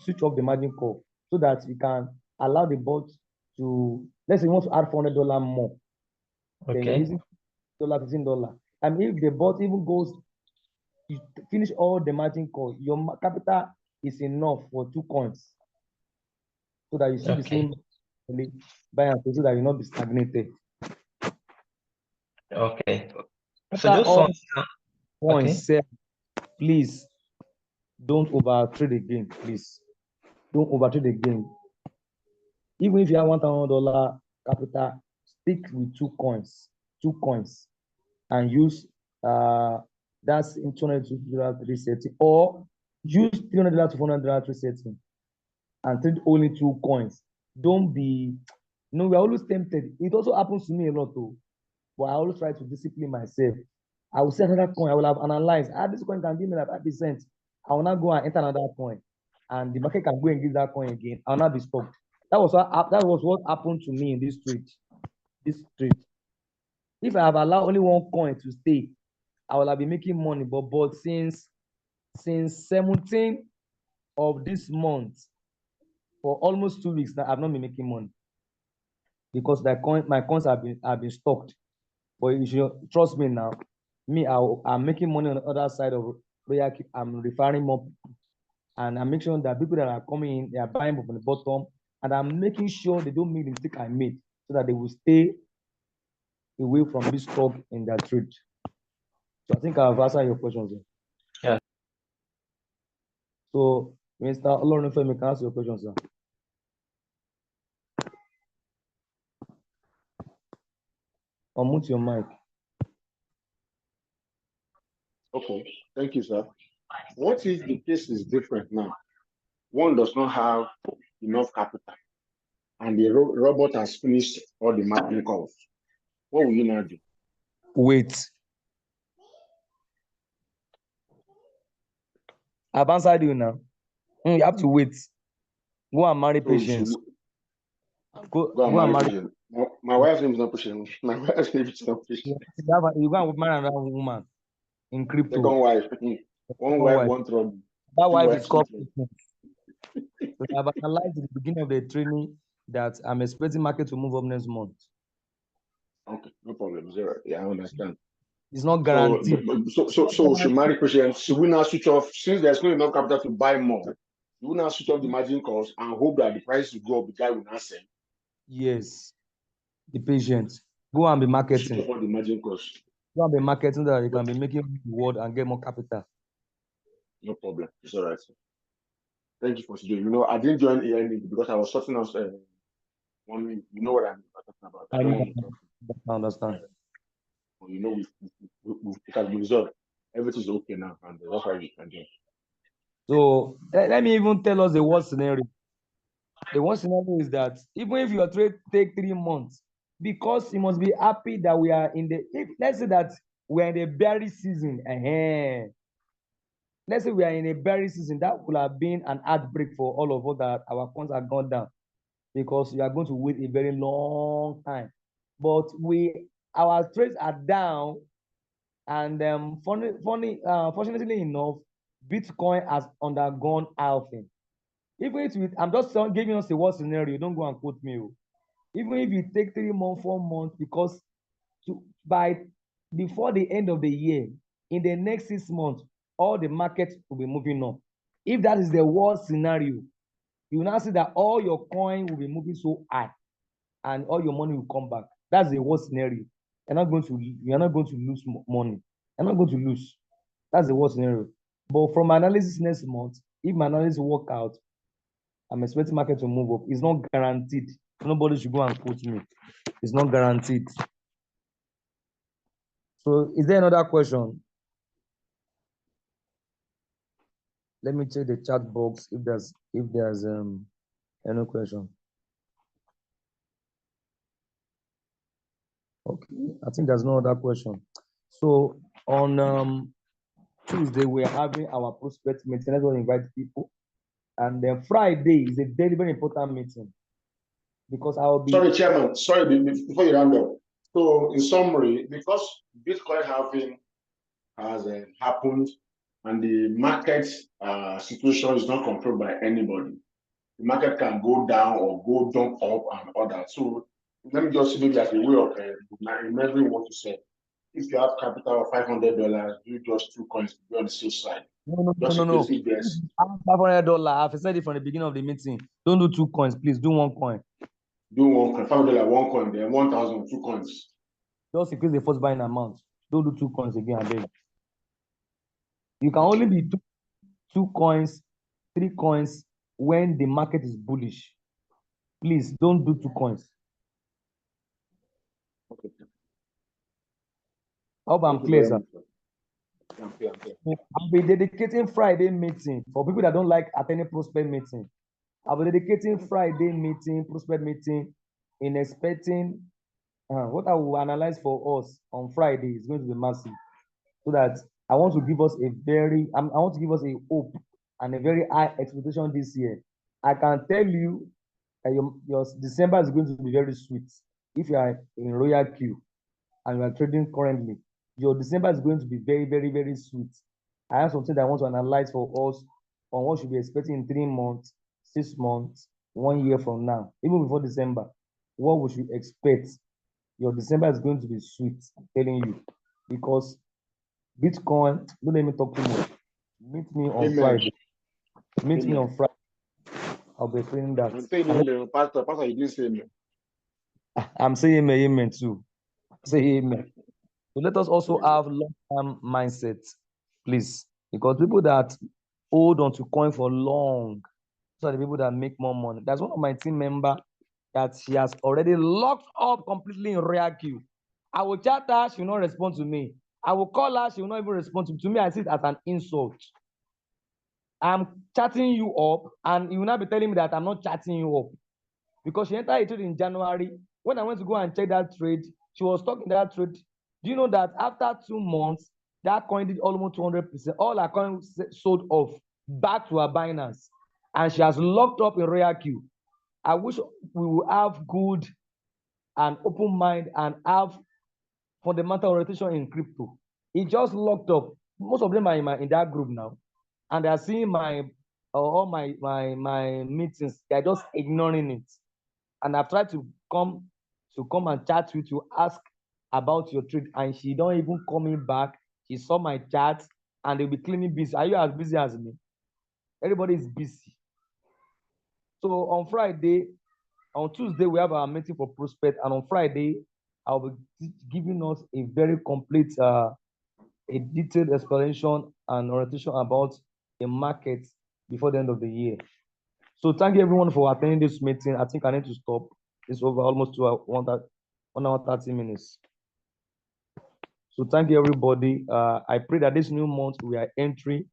switch off the margin call so that you can allow the bot to, let's say you want to add $400 more, then you're Okay. using $15. And if the bot even goes, you finish all the margin call, your capital is enough for 2 coins so that you see the Okay. same buy and sell so that you not be stagnated. Okay. So After those all ones now. Okay. points, please don't over trade again. Please don't over trade again. Even if you have $1,000 capital, stick with 2 coins, and use that's in $200 resetting, or use $300 to $400 resetting and trade only 2 coins. Don't be, we're always tempted. It also happens to me a lot too, but I always try to discipline myself. I will see another coin. I will have analyzed. This coin can give me like 5%. I will not go and enter another coin, and the market can go and give that coin again. I will not be stopped. That was what happened to me in this trade. This trade. If I have allowed only one coin to stay, I will have been making money. But since 17 of this month, for almost 2 weeks now, I've not been making money. because my coins have been stocked. But you should trust me now. I'm making money on the other side of RoyalQ. I'm referring more people, and I'm making sure that people that are coming in, they are buying from the bottom, and I'm making sure they don't make the mistake I made, so that they will stay away from this stock in their trade. So I think I've answered your questions. Yeah. So, Mr. Olorunfemi, can I ask your question, sir? Unmute your mic. Okay, thank you, sir. What if the case is different now? One does not have enough capital, and the robot has finished all the marketing calls. What will you now do? Wait. I've answered you now. You have to wait. Go and marry patience. Go and marry patience. My wife's name is not patient. My wife's name is not patient. You go and marry another woman in crypto. Second wife. One wife, one trouble. That wife is called patience. So I've analyzed at the beginning of the training that I'm expecting market to move up next month. Okay, no problem. Zero. Yeah, I understand. It's not guaranteed. So should marry patience. Should we now switch off, since there's not enough capital to buy more? You will now switch off the margin calls and hope that the price will go up, the guy will not sell? Yes. The patience. Go and be marketing. Switch off all the margin calls. Go and be marketing that you can be making reward and get more capital. No problem. It's all right, sir. Thank you for doing. I didn't join any because I was sorting out one. You know what I'm talking about. I don't want to talk. I understand. We can be resolved. Everything's okay now, and that's why we can do. So let me even tell us the worst scenario. The worst scenario is that even if your trade take 3 months, because you must be happy that we are in let's say that we're in the berry season. Let's say we are in a berry season, that would have been an heartbreak for all of us that our funds are gone down, because you are going to wait a very long time. But our trades are down, and fortunately enough, Bitcoin has undergone halving. Even if I'm just giving us a worst scenario, don't go and quote me. Even if you take 3 months, 4 months, because before the end of the year, in the next 6 months, all the markets will be moving up. If that is the worst scenario, you will now see that all your coin will be moving so high, and all your money will come back. That's the worst scenario. You're not going to lose money. You're not going to lose. That's the worst scenario. But from analysis next month, if my analysis work out, I'm expecting market to move up. It's not guaranteed. Nobody should go and quote me. It's not guaranteed. So is there another question? Let me check the chat box if there's any question. Okay, I think there's no other question. So on Tuesday, we're having our prospect meeting. Let's go invite people. And then Friday is a very, very important meeting, because I will be... Sorry, Chairman. Sorry, before you round up. So in summary, because Bitcoin halving has happened and the market situation is not controlled by anybody, the market can go down or go down up and all that. So let me just maybe as a way of remembering what you said. If you have capital of $500, do just 2 coins to be on the safe side. No. $500. I've said it from the beginning of the meeting. Don't do 2 coins, please. Do 1 coin. Do 1 coin. $500, 1 coin. Then 1,000, 2 coins. Just increase the first buying amount. Don't do 2 coins again, I beg. You can only be 2 coins, 3 coins when the market is bullish. Please don't do 2 coins. Okay. I hope I'm clear, sir. I'll be dedicating Friday meeting for people that don't like attending prospect meeting. I'll be dedicating Friday meeting, prospect meeting, in expecting what I will analyze for us on Friday is going to be massive. So that I want to give us a hope and a very high expectation this year. I can tell you that your December is going to be very sweet. If you are in RoyalQ and you are trading currently, your December is going to be very, very, very sweet. I have something that I want to analyze for us on what should be expecting in 3 months, 6 months, 1 year from now, even before December. what we should expect. Your December is going to be sweet, I'm telling you, because Bitcoin, don't let me talk too much. Meet me on Amen. Friday. Meet me Amen. on Friday. I'll be explaining that. I'm saying amen. Pastor, you didn't say amen. I'm saying amen too. Say amen. So let us also have long-term mindset, please, because people that hold on to coin for long, those are the people that make more money. That's one of my team member that she has already locked up completely in RoyalQ. I will chat her, she will not respond to me. I will call her, she will not even respond to me. To me, I see it as an insult. I'm chatting you up, and you will not be telling me that I'm not chatting you up. Because she entered a trade in January. When I went to go and check that trade, she was talking that trade. Do you know that after 2 months, that coin did almost 200%? All her coins sold off back to her Binance. And she has locked up in RoyalQ. I wish we will have good and open mind and have fundamental orientation in crypto. It just locked up. Most of them are in that group now. And they are seeing all my meetings. They're just ignoring it. And I've tried to come and chat with you, ask about your trade, and she don't even call me back. She saw my chat, and they'll be claiming busy. Are you as busy as me? Everybody is busy. So on Tuesday, we have our meeting for prospect, and on Friday, I'll be giving us a very complete, a detailed explanation and orientation about the market before the end of the year. So thank you everyone for attending this meeting. I think I need to stop. It's over almost 1 hour 30 minutes. So thank you everybody. I pray that this new month we are entering,